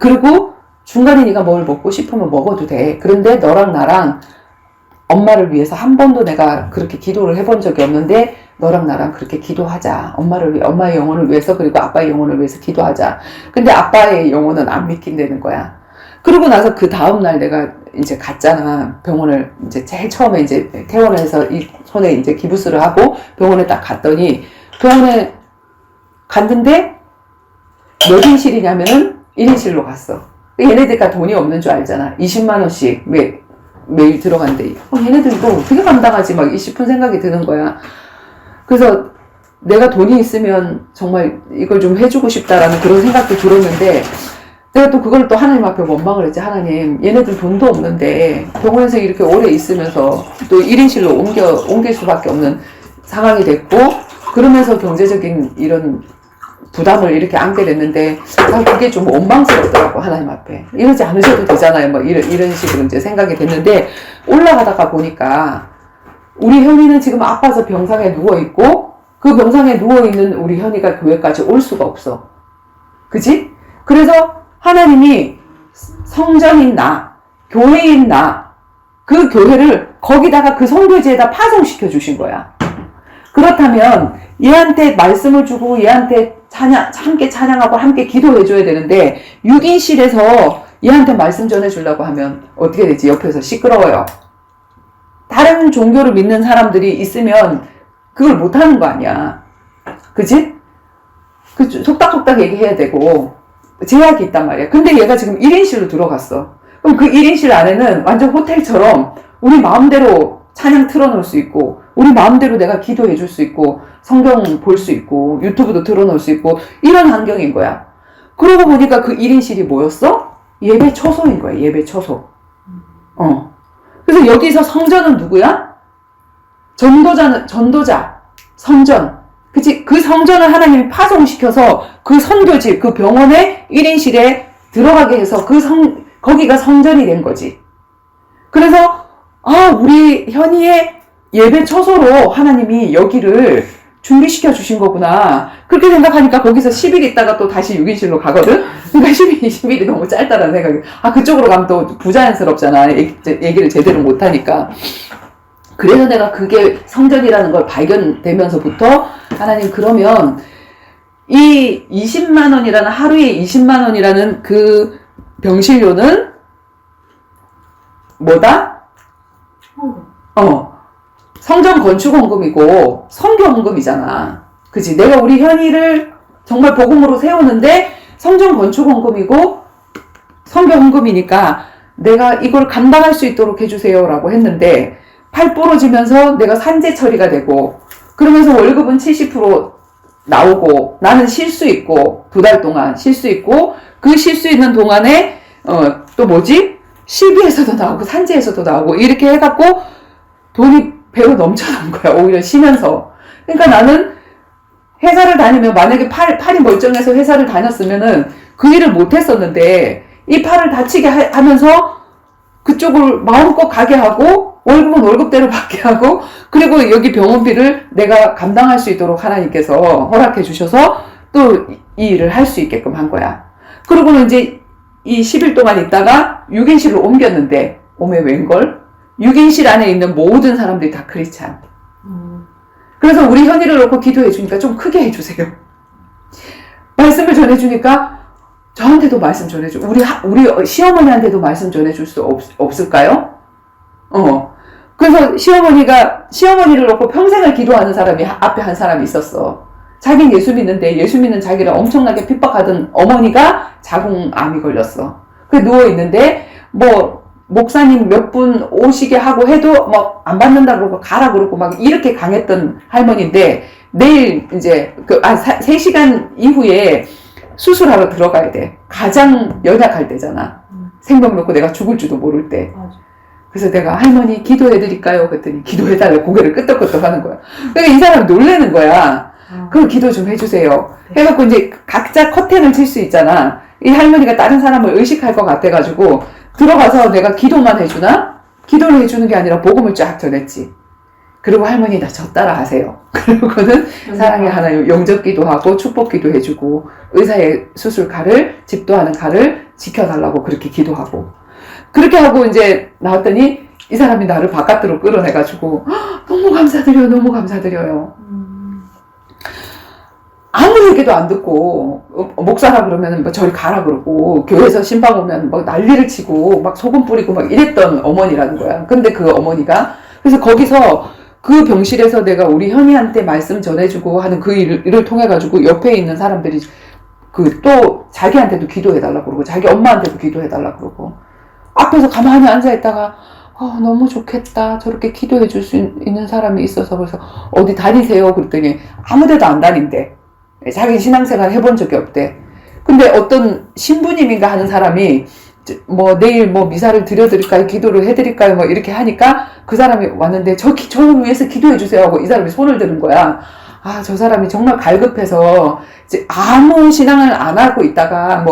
그리고 중간에 네가 뭘 먹고 싶으면 먹어도 돼. 그런데 너랑 나랑 엄마를 위해서 한 번도 내가 그렇게 기도를 해본 적이 없는데, 너랑 나랑 그렇게 기도하자. 엄마의 영혼을 위해서, 그리고 아빠의 영혼을 위해서 기도하자. 근데 아빠의 영혼은 안 믿긴다는 거야. 그러고 나서 그 다음날 내가 이제 갔잖아. 병원을 이제 제일 처음에 이제 퇴원해서 이 손에 이제 기부스를 하고 병원에 딱 갔더니, 병원에 갔는데 몇 인실이냐면은 1인실로 갔어. 얘네들가 돈이 없는 줄 알잖아. 20만원씩 매일 들어간대. 얘네들 이거 어떻게 감당하지? 막 싶은 생각이 드는 거야. 그래서 내가 돈이 있으면 정말 이걸 좀 해주고 싶다라는 그런 생각도 들었는데, 내가 또 그걸 또 하나님 앞에 원망을 했지. 하나님, 얘네들 돈도 없는데 병원에서 이렇게 오래 있으면서 또 1인실로 옮길 수밖에 없는 상황이 됐고, 그러면서 경제적인 이런 부담을 이렇게 안게 됐는데, 난 그게 좀 원망스럽더라고. 하나님 앞에 이러지 않으셔도 되잖아요. 뭐 이런 식으로 이제 생각이 됐는데, 올라가다가 보니까 우리 현이는 지금 아파서 병상에 누워있고, 그 병상에 누워있는 우리 현이가 교회까지 올 수가 없어. 그지? 그래서 하나님이 성전인 나, 교회인 나, 그 교회를 거기다가 그 성교지에다 파송시켜 주신 거야. 그렇다면 얘한테 말씀을 주고 얘한테 함께 찬양하고 함께 기도해 줘야 되는데, 6인실에서 얘한테 말씀 전해 주려고 하면 어떻게 되지? 옆에서 시끄러워요. 다른 종교를 믿는 사람들이 있으면 그걸 못 하는 거 아니야. 그치? 속닥속닥 얘기해야 되고 제약이 있단 말이야. 근데 얘가 지금 1인실로 들어갔어. 그럼 그 1인실 안에는 완전 호텔처럼 우리 마음대로 찬양 틀어놓을 수 있고, 우리 마음대로 내가 기도해 줄 수 있고, 성경 볼 수 있고, 유튜브도 틀어놓을 수 있고, 이런 환경인 거야. 그러고 보니까 그 1인실이 뭐였어? 예배 처소인 거야. 예배 처소. 그래서 여기서 성전은 누구야? 전도자, 성전. 그치? 그 성전을 하나님이 파송시켜서 그 선교지, 그 병원의 1인실에 들어가게 해서 거기가 성전이 된 거지. 그래서, 우리 현이의 예배 처소로 하나님이 여기를 준비시켜 주신 거구나. 그렇게 생각하니까 거기서 10일 있다가 또 다시 6인실로 가거든? 그러니까 10일이 너무 짧다라는 생각이. 그쪽으로 가면 또 부자연스럽잖아. 얘기를 제대로 못하니까. 그래서 내가 그게 성전이라는 걸 발견되면서부터, 하나님, 그러면 이 20만원이라는, 하루에 20만원이라는 그 병실료는 뭐다? 성전 건축헌금이고 성교헌금이잖아. 그치? 내가 우리 현이를 정말 복음으로 세우는데 성전 건축헌금이고 성교헌금이니까 내가 이걸 감당할 수 있도록 해주세요 라고 했는데, 팔 부러지면서 내가 산재 처리가 되고, 그러면서 월급은 70% 나오고, 나는 쉴 수 있고, 2달 동안 쉴 수 있고, 그 쉴 수 있는 동안에 또 뭐지? 실비에서도 나오고 산재에서도 나오고 이렇게 해갖고 돈이 배로 넘쳐난 거야. 오히려 쉬면서. 그러니까 나는 회사를 다니면, 만약에 팔이 멀쩡해서 회사를 다녔으면은 그 일을 못했었는데, 이 팔을 다치게 하면서 그쪽을 마음껏 가게 하고 월급은 월급대로 받게 하고, 그리고 여기 병원비를 내가 감당할 수 있도록 하나님께서 허락해 주셔서 또 이 일을 할 수 있게끔 한 거야. 그러고는 이제 이 10일 동안 있다가 6인실로 옮겼는데, 오메 웬걸? 6인실 안에 있는 모든 사람들이 다 크리스찬. 그래서 우리 현이를 놓고 기도해 주니까 좀 크게 해주세요. 말씀을 전해주니까 저한테도 말씀 전해줘. 우리 시어머니한테도 말씀 전해줄 수 없을까요? 그래서 시어머니를 놓고 평생을 기도하는 사람이 앞에 한 사람이 있었어. 자기는 예수 믿는데 예수 믿는 자기를 엄청나게 핍박하던 어머니가 자궁암이 걸렸어. 누워있는데, 목사님 몇 분 오시게 하고 해도 안 받는다 그러고 가라 그러고 막 이렇게 강했던 할머니인데, 내일 이제 3시간 이후에 수술하러 들어가야 돼. 가장 연약할 때잖아. 생명 놓고 내가 죽을지도 모를 때. 그래서 내가 할머니 기도해드릴까요? 그랬더니 기도해달라고 고개를 끄덕끄덕 하는 거야. 그러니까 이 사람이 놀라는 거야. 그럼 기도 좀 해주세요. 해갖고 이제 각자 커튼을 칠 수 있잖아. 이 할머니가 다른 사람을 의식할 것 같아가지고 들어가서 내가 기도만 해주나? 기도를 해주는 게 아니라 복음을 쫙 전했지. 그리고 할머니 나 저 따라 하세요. 그러고는 사랑의 하나님 영접기도 하고 축복기도 해주고 의사의 수술칼을 집도하는 칼을 지켜달라고 그렇게 기도하고, 그렇게 하고 이제 나왔더니 이 사람이 나를 바깥으로 끌어내가지고 너무 감사드려요, 너무 감사드려요. 아무 얘기도 안 듣고 목사라 그러면 저리 가라 그러고 교회에서 신방 오면 난리를 치고 막 소금 뿌리고 막 이랬던 어머니라는 거야. 근데 그 어머니가 그래서 거기서 그 병실에서 내가 우리 현이한테 말씀 전해주고 하는 그 일을 통해 가지고 옆에 있는 사람들이 또 자기한테도 기도해달라고 그러고 자기 엄마한테도 해달라고 그러고 앞에서 가만히 앉아있다가 너무 좋겠다. 저렇게 기도해 줄 수 있는 사람이 있어서. 그래서 어디 다니세요? 그랬더니 아무데도 안 다닌대. 자기 신앙생활 해본 적이 없대. 근데 어떤 신부님인가 하는 사람이 내일 미사를 드려드릴까요? 기도를 해드릴까요? 이렇게 하니까 그 사람이 왔는데 저를 위해서 기도해 주세요 하고 이 사람이 손을 드는 거야. 저 사람이 정말 갈급해서 이제 아무 신앙을 안 하고 있다가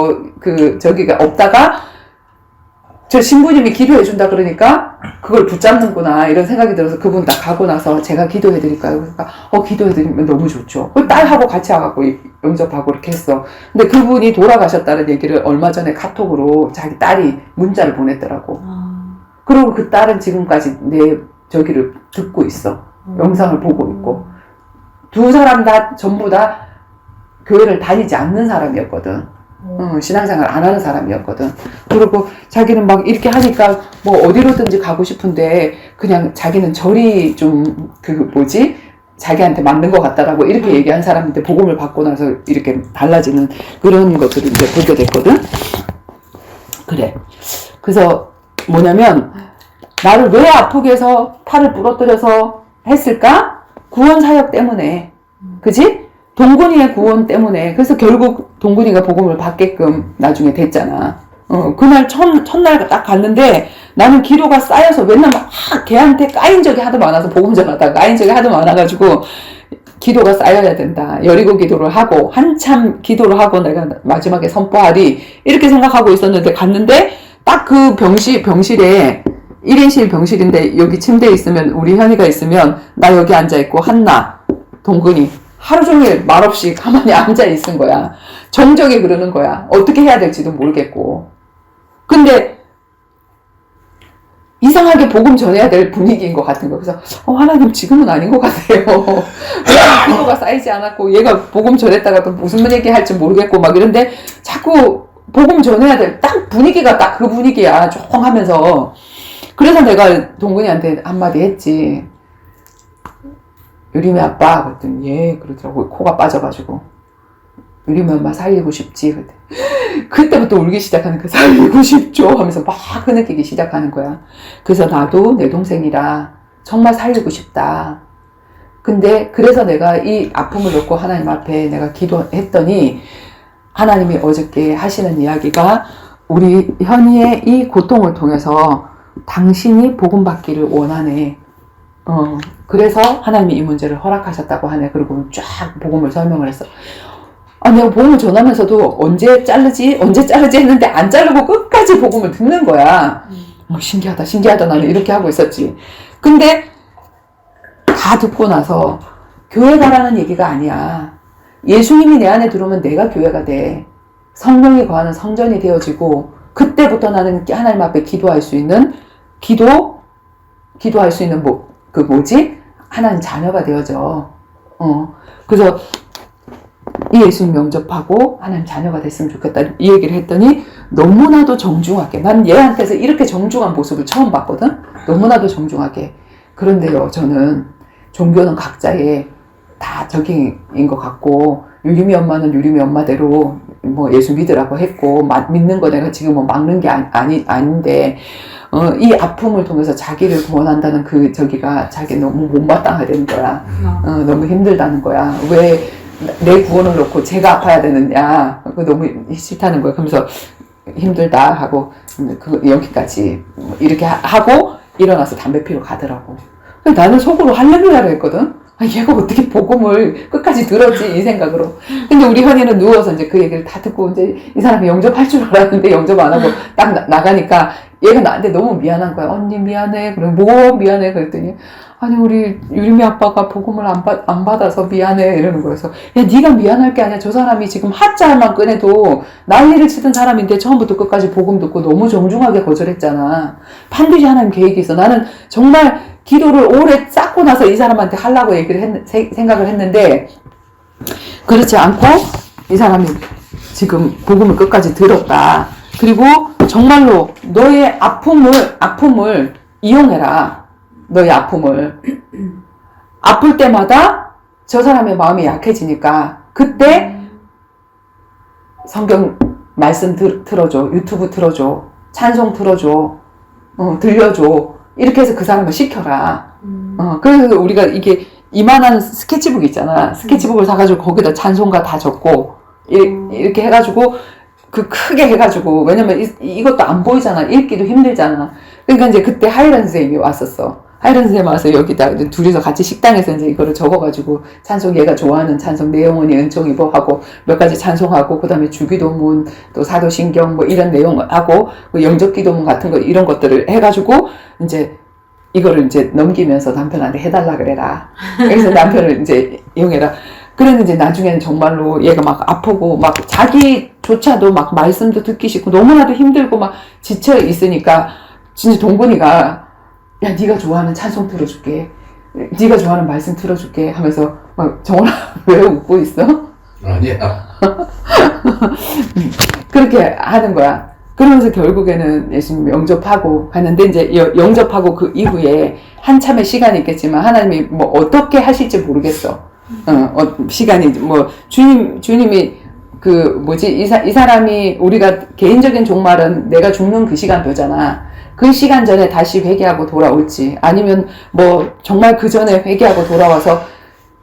저기가 없다가 저 신부님이 기도해 준다 그러니까 그걸 붙잡는구나 이런 생각이 들어서 그분 딱 가고 나서 제가 기도해 드릴까요? 그러니까 기도해 드리면 너무 좋죠. 딸하고 같이 와갖고 영접하고 이렇게 했어. 근데 그분이 돌아가셨다는 얘기를 얼마 전에 카톡으로 자기 딸이 문자를 보냈더라고. 그리고 그 딸은 지금까지 내 저기를 듣고 있어. 영상을 보고 있고. 두 사람 다 전부 다 교회를 다니지 않는 사람이었거든. 신앙생활 안 하는 사람이었거든. 그리고 자기는 막 이렇게 하니까 어디로든지 가고 싶은데 그냥 자기는 절이 좀 자기한테 맞는 것 같다라고 이렇게 얘기한 사람인데 복음을 받고 나서 이렇게 달라지는 그런 것들을 이제 보게 됐거든. 그래. 그래서 뭐냐면 나를 왜 아프게 해서 팔을 부러뜨려서 했을까? 구원 사역 때문에. 그지? 동근이의 구원 때문에. 그래서 결국 동근이가 복음을 받게끔 나중에 됐잖아. 그날 첫날 딱 갔는데 나는 기도가 쌓여서 맨날 막 걔한테 까인 적이 하도 많아서 복음 전하다가 까인 적이 하도 많아가지고 기도가 쌓여야 된다. 여리고 기도를 하고 한참 기도를 하고 내가 마지막에 선포하리 이렇게 생각하고 있었는데 갔는데 딱 그 병실에 1인실 병실인데 여기 침대에 있으면 우리 현이가 있으면 나 여기 앉아있고 한나 동근이 하루 종일 말없이 가만히 앉아있은 거야. 정적이 그러는 거야. 어떻게 해야 될지도 모르겠고. 근데 이상하게 복음 전해야 될 분위기인 것 같은 거. 그래서 하나님 지금은 아닌 것 같아요. 왜 기도가 쌓이지 않았고 얘가 복음 전했다가 또 무슨 얘기 할지 모르겠고 막 이런데 자꾸 복음 전해야 될 딱 분위기가 딱 그 분위기야. 쫑 하면서. 그래서 내가 동근이한테 한마디 했지. 유림이 아빠 그랬더니 예 그러더라고. 코가 빠져가지고 유림이 엄마 살리고 싶지. 그때부터 울기 시작하는 거야. 살리고 싶죠 하면서 막 흐느끼기 시작하는 거야. 그래서 나도 내 동생이라 정말 살리고 싶다. 근데 그래서 내가 이 아픔을 놓고 하나님 앞에 내가 기도했더니 하나님이 어저께 하시는 이야기가 우리 현이의 이 고통을 통해서 당신이 복음 받기를 원하네. 그래서 하나님이 이 문제를 허락하셨다고 하네. 그리고 쫙 복음을 설명을 했어. 내가 복음을 전하면서도 언제 자르지 했는데 안 자르고 끝까지 복음을 듣는 거야. 신기하다, 신기하다 나는 이렇게 하고 있었지. 근데 다 듣고 나서 교회 가라는 얘기가 아니야. 예수님이 내 안에 들어오면 내가 교회가 돼. 성령이 거하는 성전이 되어지고 그때부터 나는 하나님 앞에 기도할 수 있는 기도할 수 있는 하나님 자녀가 되어져. 그래서 이 예수님 영접하고 하나님 자녀가 됐으면 좋겠다 이 얘기를 했더니 너무나도 정중하게, 난 얘한테서 이렇게 정중한 모습을 처음 봤거든. 너무나도 정중하게. 그런데요, 저는 종교는 각자의 다 적용인 것 같고, 유림이 엄마는 유림이 엄마대로 예수 믿으라고 했고, 믿는 거 내가 지금 막는 게 아닌데, 이 아픔을 통해서 자기를 구원한다는 저기가 자기 너무 못마땅하다는 거야. 너무 힘들다는 거야. 왜 내 구원을 놓고 제가 아파야 되느냐. 그거 너무 싫다는 거야. 그러면서 힘들다 하고, 여기까지 이렇게 하고 일어나서 담배 피러 가더라고. 나는 속으로 할렐루야를 했거든. 얘가 어떻게 복음을 끝까지 들었지 이 생각으로. 근데 우리 현이는 누워서 이제 그 얘기를 다 듣고 이제 이 사람이 영접할 줄 알았는데 영접 안 하고 딱 나가니까 얘가 나한테 너무 미안한 거야. 언니 미안해. 그럼 미안해. 그랬더니 아니 우리 유림이 아빠가 복음을 안 받아서 미안해 이러는 거여서, 야 네가 미안할 게 아니야. 저 사람이 지금 하자만 꺼내도 난리를 치던 사람인데 처음부터 끝까지 복음 듣고 너무 정중하게 거절했잖아. 반드시 하나님 계획이 있어. 나는 정말 기도를 오래 쌓고 나서 이 사람한테 하려고 생각을 했는데 그렇지 않고 이 사람이 지금 복음을 끝까지 들었다. 그리고 정말로 너의 아픔을 이용해라. 너의 아픔을. 아플 때마다 저 사람의 마음이 약해지니까 그때 성경 말씀 틀어줘. 유튜브 틀어줘. 찬송 틀어줘. 들려줘. 이렇게 해서 그 사람을 시켜라. 그래서 우리가 이게 이만한 스케치북 있잖아. 스케치북을 사가지고 거기다 찬송가 다 적고 이렇게 해가지고 크게 해가지고, 왜냐면 이것도 안 보이잖아. 읽기도 힘들잖아. 그러니까 이제 그때 하이런 선생님이 왔었어. 하이런 선생님 와서 여기다 둘이서 같이 식당에서 이제 이거를 적어가지고 찬송, 얘가 좋아하는 찬송, 내 영혼이 은총이 하고 몇 가지 찬송하고, 그 다음에 주기도문, 또 사도신경 이런 내용하고, 영접기도문 같은 거 이런 것들을 해가지고 이제 이거를 이제 넘기면서 남편한테 해달라 그래라. 그래서 남편을 이제 이용해라. 그랬는데 이제 나중에는 정말로 얘가 막 아프고 막 자기조차도 막 말씀도 듣기 싫고 너무나도 힘들고 막 지쳐 있으니까 진짜 동근이가 야 네가 좋아하는 찬송 틀어줄게, 네가 좋아하는 말씀 틀어줄게 하면서 막 정원아 왜 웃고 있어? 아니야. 그렇게 하는 거야. 그러면서 결국에는 예수님 영접하고 가는데 이제 영접하고 그 이후에 한참의 시간이 있겠지만 하나님이 어떻게 하실지 모르겠어. 시간이 주님이 이 사람이 우리가 개인적인 종말은 내가 죽는 그 시간표잖아. 그 시간 전에 다시 회개하고 돌아올지, 아니면 정말 그 전에 회개하고 돌아와서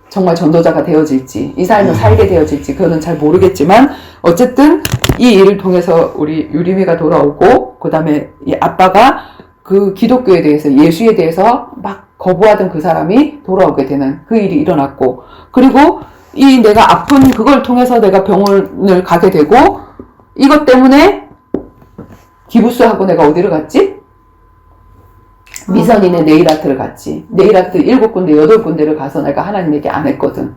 정말 전도자가 되어질지, 이 삶을 살게 되어질지, 그거는 잘 모르겠지만, 어쨌든 이 일을 통해서 우리 유림이가 돌아오고, 그 다음에 이 아빠가 그 기독교에 대해서, 예수에 대해서 막 거부하던 그 사람이 돌아오게 되는 그 일이 일어났고, 그리고 내가 아픈 그걸 통해서 내가 병원을 가게 되고, 이것 때문에 기부스하고 내가 어디를 갔지? 미선이네 네일아트를 갔지. 네일아트 7군데, 8군데를 가서 내가 하나님에게 안 했거든.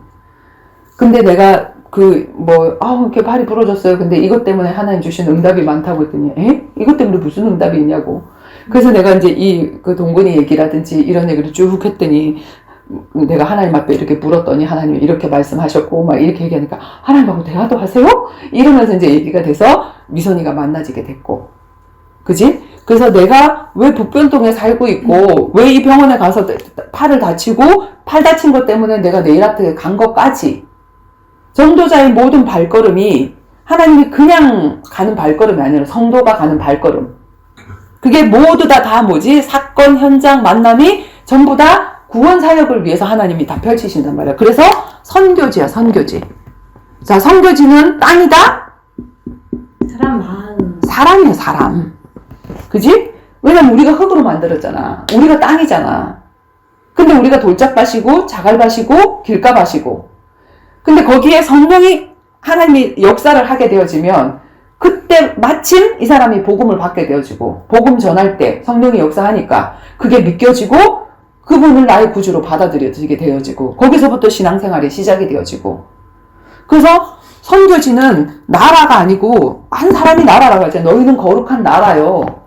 근데 내가 이렇게 발이 부러졌어요. 근데 이것 때문에 하나님 주신 응답이 많다고 했더니, 이것 때문에 무슨 응답이 있냐고. 그래서 내가 이제 그 동근이 얘기라든지 이런 얘기를 쭉 했더니, 내가 하나님 앞에 이렇게 물었더니 하나님이 이렇게 말씀하셨고, 막 이렇게 얘기하니까, 하나님하고 대화도 하세요? 이러면서 이제 얘기가 돼서 미선이가 만나지게 됐고. 그지? 그래서 내가 왜 북변동에 살고 있고, 왜 이 병원에 가서 팔을 다치고, 팔 다친 것 때문에 내가 네일아트에 간 것까지, 전도자의 모든 발걸음이 하나님이 그냥 가는 발걸음이 아니라 성도가 가는 발걸음. 그게 모두 다 사건, 현장, 만남이 전부 다 구원 사역을 위해서 하나님이 다 펼치신단 말이야. 그래서 선교지야, 선교지. 자, 선교지는 땅이다? 사람 마음. 사람이야, 사람. 그지? 왜냐면 우리가 흙으로 만들었잖아. 우리가 땅이잖아. 근데 우리가 돌짝밭이고 자갈밭이고 길가밭이고. 근데 거기에 성령이 하나님이 역사를 하게 되어지면 그때 마침 이 사람이 복음을 받게 되어지고 복음 전할 때 성령이 역사하니까 그게 믿겨지고 그분을 나의 구주로 받아들여지게 되어지고 거기서부터 신앙생활이 시작이 되어지고 그래서 선교지는 나라가 아니고 한 사람이 나라라고 하죠. 너희는 거룩한 나라요.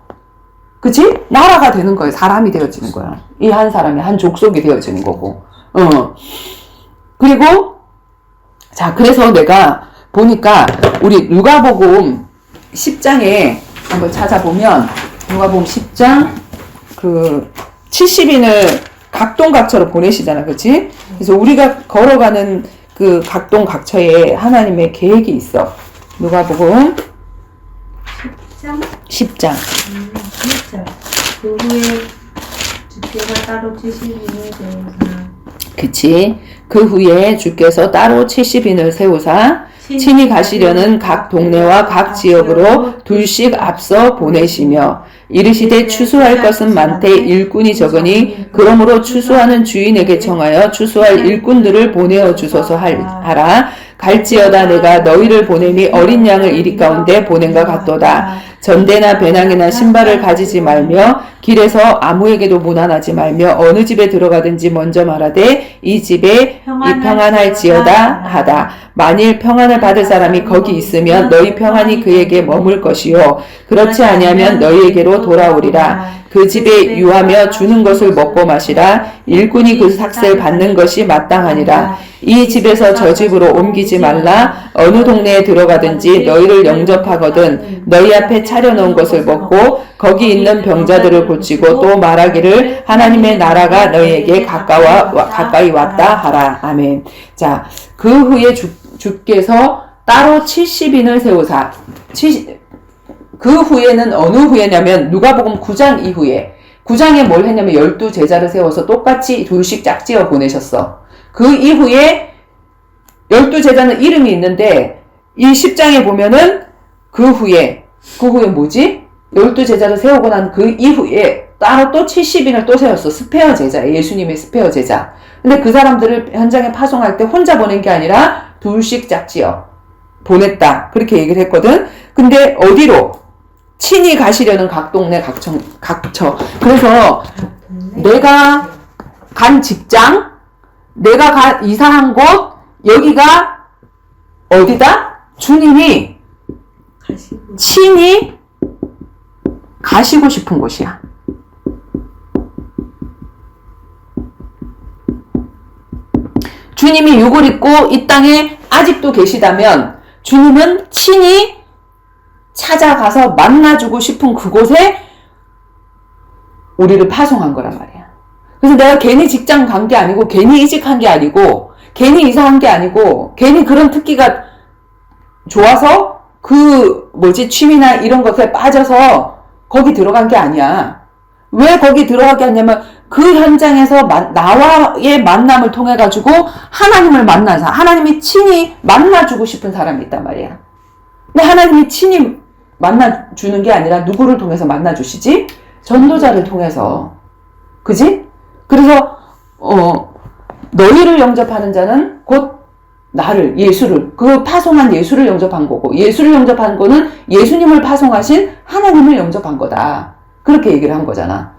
그치? 나라가 되는 거예요. 사람이 되어지는 거야. 이 한 사람이 한 족속이 되어지는 거고. 그리고 자 그래서 내가 보니까 우리 누가복음 10장에 한번 찾아보면 누가복음 10장 그 70인을 각동각처로 보내시잖아. 그치? 그래서 우리가 걸어가는 그 각동각처에 하나님의 계획이 있어. 누가복음 10장. 진짜. 그 후에 주께서 따로 70인을 세우사. 그치? 그 후에 주께서 따로 70인을 세우사 친히 가시려는 각 동네와 각 지역으로 둘씩 앞서 보내시며 이르시되 추수할 것은 많되 일꾼이 적으니 그러므로 추수하는 주인에게 청하여 추수할 일꾼들을 보내어 주소서 하라. 갈지어다 내가 너희를 보내니 어린 양을 이리 가운데 보낸과 같도다. 전대나 배낭이나 신발을 가지지 말며 길에서 아무에게도 무난하지 말며 어느 집에 들어가든지 먼저 말하되 이 집에 평안할지어다 하다. 만일 평안을 받을 사람이 거기 있으면 너희 평안이 그에게 머물 것이요 그렇지 아니하면 너희에게로 돌아오리라. 그 집에 유하며 주는 것을 먹고 마시라. 일꾼이 그 삭슬 받는 것이 마땅하니라. 이 집에서 저 집으로 옮기지 말라. 어느 동네에 들어가든지 너희를 영접하거든 너희 앞에 차려놓은 것을 먹고 거기 있는 병자들을 고치고 또 말하기를 하나님의 나라가 너희에게 가까이 왔다 하라. 아멘. 자, 그 후에 주께서 따로 70인을 세우사. 그 후에는 어느 후에냐면 누가복음 9장 이후에 9장에 뭘 했냐면 12제자를 세워서 똑같이 둘씩 짝지어 보내셨어. 그 이후에 12제자는 이름이 있는데 이 10장에 보면은 그 후에 뭐지? 12제자를 세우고 난 그 이후에 따로 또 70인을 또 세웠어. 스페어 제자, 예수님의 스페어 제자. 근데 그 사람들을 현장에 파송할 때 혼자 보낸 게 아니라 둘씩 짝지어 보냈다. 그렇게 얘기를 했거든. 근데 어디로? 친히 가시려는 각 동네 각처. 그래서 내가 간 직장, 내가 이사한 곳, 여기가 어디다? 주님이 친히 가시고 싶은 곳이야. 주님이 육을 입고 이 땅에 아직도 계시다면 주님은 친히 찾아가서 만나주고 싶은 그곳에 우리를 파송한 거란 말이야. 그래서 내가 괜히 직장 간 게 아니고 괜히 이직한 게 아니고 괜히 이사한 게 아니고 괜히 그런 특기가 좋아서 취미나 이런 것에 빠져서 거기 들어간 게 아니야. 왜 거기 들어가게 하냐면 그 현장에서 나와의 만남을 통해 가지고 하나님을 만나서 하나님이 친히 만나주고 싶은 사람이 있단 말이야. 근데 하나님이 친히 만나주는 게 아니라 누구를 통해서 만나주시지? 전도자를 통해서. 그지? 그래서 너희를 영접하는 자는 곧 나를, 예수를, 그 파송한 예수를 영접한 거고 예수를 영접한 거는 예수님을 파송하신 하나님을 영접한 거다. 그렇게 얘기를 한 거잖아.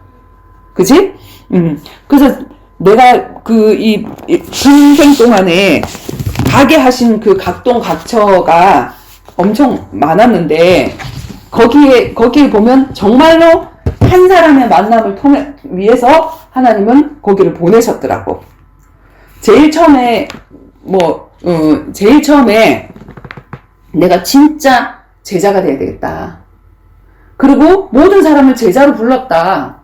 그지? 그래서 내가 이 평생 동안에 가게 하신 그 각동각처가 엄청 많았는데 거기에 보면 정말로 한 사람의 만남을 위해서 하나님은 거기를 보내셨더라고. 제일 처음에 내가 진짜 제자가 돼야 되겠다. 그리고 모든 사람을 제자로 불렀다.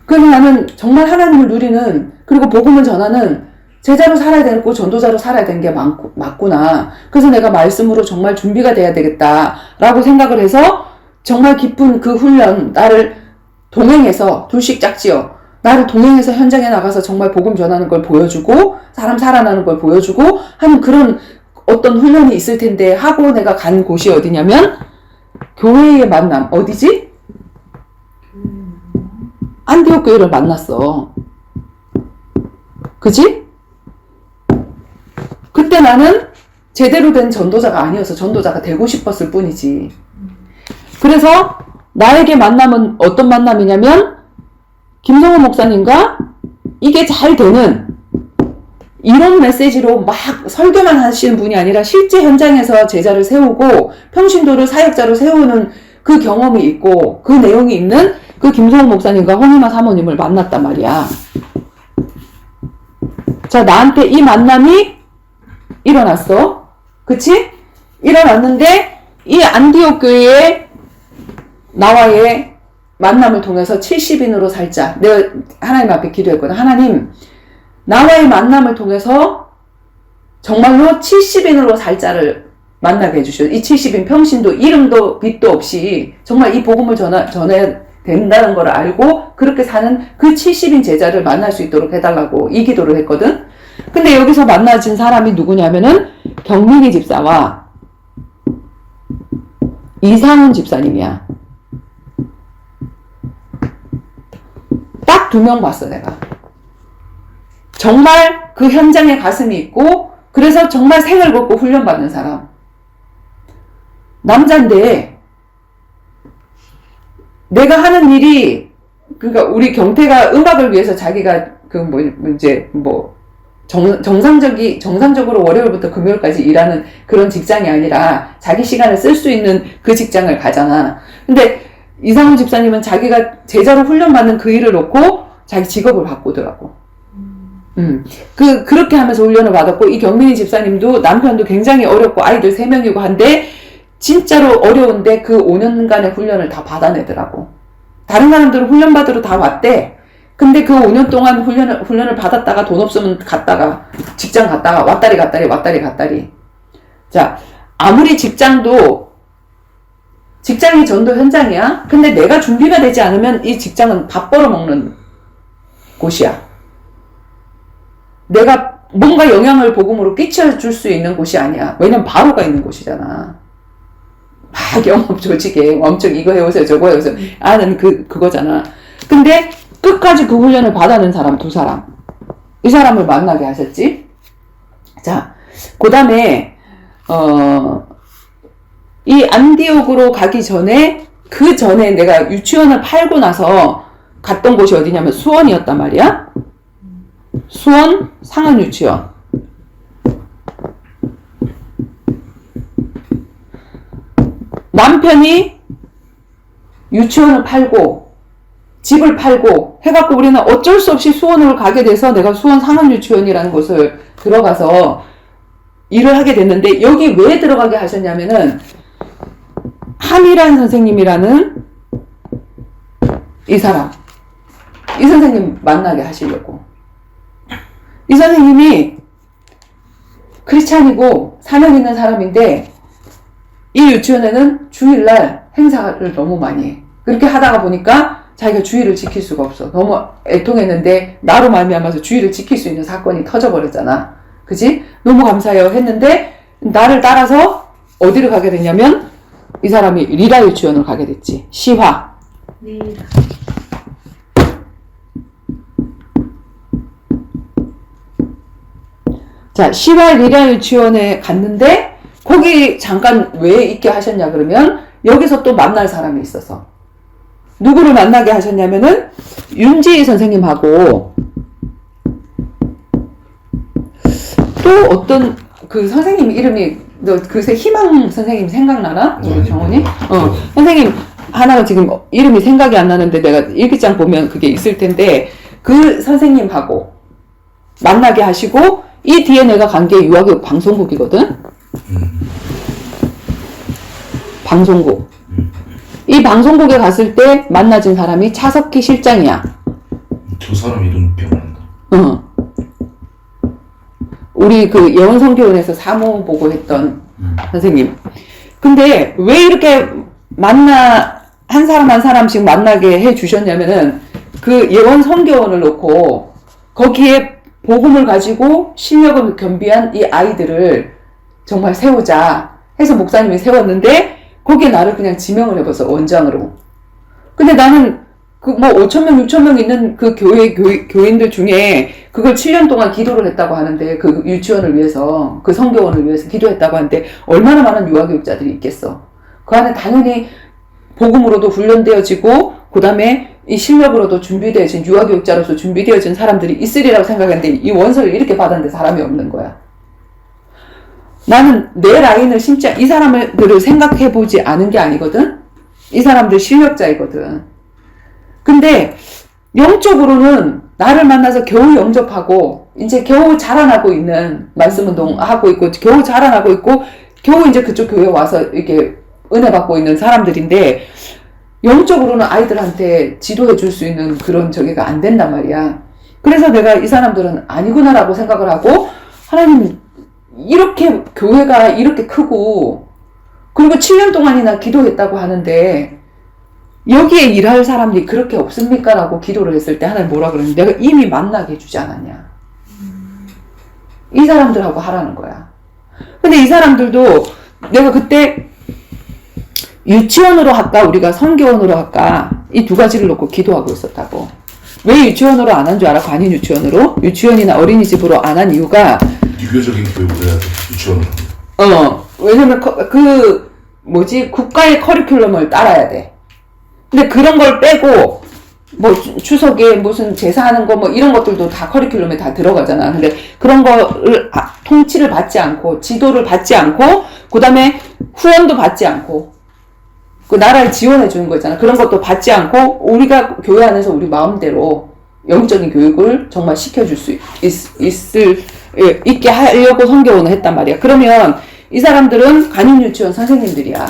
그래서 나는 정말 하나님을 누리는, 그리고 복음을 전하는 제자로 살아야 되고 전도자로 살아야 되는 게 맞구나. 그래서 내가 말씀으로 정말 준비가 돼야 되겠다라고 생각을 해서 정말 깊은 그 훈련, 나를 동행해서 둘씩 짝지어 나를 동행해서 현장에 나가서 정말 복음 전하는 걸 보여주고 사람 살아나는 걸 보여주고 하는 그런 어떤 훈련이 있을 텐데 하고 내가 간 곳이 어디냐면 교회의 만남. 어디지? 안디옥 교회를 만났어. 그지? 그때 나는 제대로 된 전도자가 아니어서 전도자가 되고 싶었을 뿐이지. 그래서 나에게 만남은 어떤 만남이냐면 김성호 목사님과 이게 잘 되는 이런 메시지로 막 설교만 하시는 분이 아니라 실제 현장에서 제자를 세우고 평신도를 사역자로 세우는 그 경험이 있고 그 내용이 있는 그 김성호 목사님과 홍희마 사모님을 만났단 말이야. 자, 나한테 이 만남이 일어났어. 그치? 일어났는데 이 안디옥 교회에 나와의 만남을 통해서 70인으로 살자. 내가 하나님 앞에 기도했거든. 하나님, 나와의 만남을 통해서 정말로 70인으로 살자를 만나게 해주셔. 이 70인 평신도 이름도 빛도 없이 정말 이 복음을 전해야 된다는 걸 알고 그렇게 사는 그 70인 제자를 만날 수 있도록 해달라고 이 기도를 했거든. 근데 여기서 만나진 사람이 누구냐면은 경민이 집사와 이상훈 집사님이야. 딱 2명 봤어, 내가. 정말 그 현장에 가슴이 있고, 그래서 정말 생을 걷고 훈련받는 사람. 남잔데, 내가 하는 일이, 그러니까 우리 경태가 음악을 위해서 자기가 정상적으로 월요일부터 금요일까지 일하는 그런 직장이 아니라 자기 시간을 쓸 수 있는 그 직장을 가잖아. 근데 이상훈 집사님은 자기가 제자로 훈련받는 그 일을 놓고 자기 직업을 바꾸더라고. 그렇게 하면서 훈련을 받았고, 이 경민이 집사님도 남편도 굉장히 어렵고 아이들 3명이고 한데, 진짜로 어려운데 그 5년간의 훈련을 다 받아내더라고. 다른 사람들은 훈련받으러 다 왔대. 근데 그 5년 동안 훈련을 받았다가 돈 없으면 갔다가, 직장 갔다가, 왔다리 갔다리. 자, 아무리 직장이 전도 현장이야? 근데 내가 준비가 되지 않으면 이 직장은 밥 벌어먹는 곳이야. 내가 뭔가 영향을 복음으로 끼쳐줄 수 있는 곳이 아니야. 왜냐면 바로가 있는 곳이잖아. 막 영업 조직에 엄청 이거 해오세요, 저거 해오세요. 아는 그거잖아. 근데 끝까지 그 훈련을 받아낸 사람 2사람. 이 사람을 만나게 하셨지. 자, 그 다음에, 이 안디옥으로 가기 전에, 그 전에 내가 유치원을 팔고 나서 갔던 곳이 어디냐면 수원이었단 말이야. 수원 상한유치원. 남편이 유치원을 팔고 집을 팔고 해갖고 우리는 어쩔 수 없이 수원으로 가게 돼서 내가 수원 상한유치원이라는 곳을 들어가서 일을 하게 됐는데, 여기 왜 들어가게 하셨냐면은 한일환 선생님이라는 이 선생님 만나게 하시려고. 이 선생님이 크리스찬이고 사명 있는 사람인데, 이 유치원에는 주일날 행사를 너무 많이 해. 그렇게 하다가 보니까 자기가 주일을 지킬 수가 없어. 너무 애통했는데 나로 말미암아서 주일을 지킬 수 있는 사건이 터져버렸잖아. 그치? 너무 감사해요 했는데, 나를 따라서 어디를 가게 됐냐면 이 사람이 리라 유치원을 가게 됐지. 시화. 리라. 자, 시화 리라 유치원에 갔는데 거기 잠깐 왜 있게 하셨냐 그러면 여기서 또 만날 사람이 있어서. 누구를 만나게 하셨냐면은 윤지희 선생님하고 또 어떤 그 선생님 이름이, 너 그새 희망 선생님 생각나나? 정훈이? 선생님 하나가 지금 이름이 생각이 안 나는데 내가 일기장 보면 그게 있을 텐데, 그 선생님하고 만나게 하시고, 이 뒤에 내가 간 게 유아교육 방송국이거든? 방송국. 이 방송국에 갔을 때 만나진 사람이 차석희 실장이야. 저 사람 이름 기억난다. 우리 그 예원성교원에서 사무 보고 했던 선생님. 근데 왜 이렇게 한 사람 한 사람씩 만나게 해 주셨냐면은, 그 예원성교원을 놓고 거기에 복음을 가지고 실력을 겸비한 이 아이들을 정말 세우자 해서 목사님이 세웠는데, 거기에 나를 그냥 지명을 해봐서 원장으로. 근데 나는 그 뭐 5,000명, 6,000명 있는 그 교인들 중에 그걸 7년 동안 기도를 했다고 하는데, 그 유치원을 위해서, 그 성교원을 위해서 기도했다고 하는데, 얼마나 많은 유아교육자들이 있겠어. 그 안에 당연히 복음으로도 훈련되어지고, 그 다음에 이 실력으로도 준비되어진, 유아교육자로서 준비되어진 사람들이 있으리라고 생각했는데, 이 원서를 이렇게 받았는데 사람이 없는 거야. 나는 내 라인을 진짜 이 사람들을 생각해보지 않은 게 아니거든? 이 사람들 실력자이거든. 근데 영적으로는 나를 만나서 겨우 영접하고 이제 겨우 자라나고 있는 말씀운동 하고 있고 겨우 자라나고 있고 겨우 이제 그쪽 교회 와서 이렇게 은혜 받고 있는 사람들인데 영적으로는 아이들한테 지도해 줄 수 있는 그런 저기가 안 된단 말이야. 그래서 내가 이 사람들은 아니구나라고 생각을 하고 하나님 이렇게 교회가 이렇게 크고 그리고 7년 동안이나 기도했다고 하는데 여기에 일할 사람들이 그렇게 없습니까? 라고 기도를 했을 때 하나님 뭐라 그러는데 내가 이미 만나게 해주지 않았냐. 이 사람들하고 하라는 거야. 근데 이 사람들도 내가 그때 유치원으로 할까 우리가 성교원으로 할까 이 두 가지를 놓고 기도하고 있었다고. 왜 유치원으로 안 한 줄 알아? 관인 유치원으로? 유치원이나 어린이집으로 안 한 이유가 유교적인 교육을 해야 돼. 유치원을. 왜냐면 국가의 커리큘럼을 따라야 돼. 근데 그런 걸 빼고 뭐 추석에 무슨 제사하는 거 뭐 이런 것들도 다 커리큘럼에 다 들어가잖아. 근데 그런 거를 통치를 받지 않고 지도를 받지 않고 그다음에 후원도 받지 않고 그 나라에 지원해 주는 거 있잖아. 그런 것도 받지 않고 우리가 교회 안에서 우리 마음대로 영적인 교육을 정말 시켜줄 수 있게 하려고 성교원을 했단 말이야. 그러면 이 사람들은 관인유치원 선생님들이야.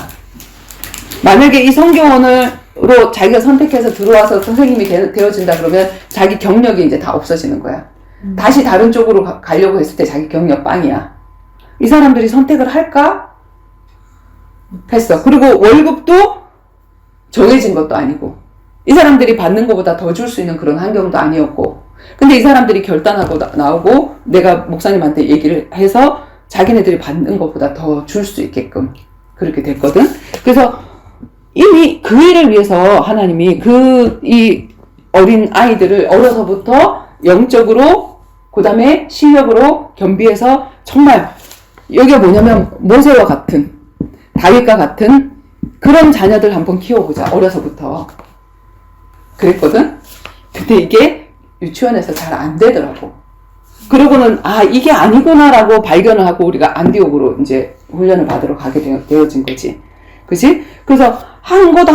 만약에 이 성교원으로 자기가 선택해서 들어와서 선생님이 되어진다 그러면 자기 경력이 이제 다 없어지는 거야. 다시 다른 쪽으로 가려고 했을 때 자기 경력 빵이야. 이 사람들이 선택을 할까? 했어. 그리고 월급도 정해진 것도 아니고 이 사람들이 받는 것보다 더 줄 수 있는 그런 환경도 아니었고 근데 이 사람들이 결단하고 나오고 내가 목사님한테 얘기를 해서 자기네들이 받는 것보다 더 줄 수 있게끔 그렇게 됐거든. 그래서 이미 그 일을 위해서 하나님이 이 어린 아이들을 어려서부터 영적으로 그 다음에 실력으로 겸비해서 정말 여기가 뭐냐면 모세와 같은 다윗과 같은 그런 자녀들 한번 키워보자. 어려서부터 그랬거든. 근데 이게 유치원에서 잘 안 되더라고. 그러고는 이게 아니구나라고 발견을 하고 우리가 안디옥으로 이제 훈련을 받으러 가게 되어진 거지. 그치? 그래서 한 곳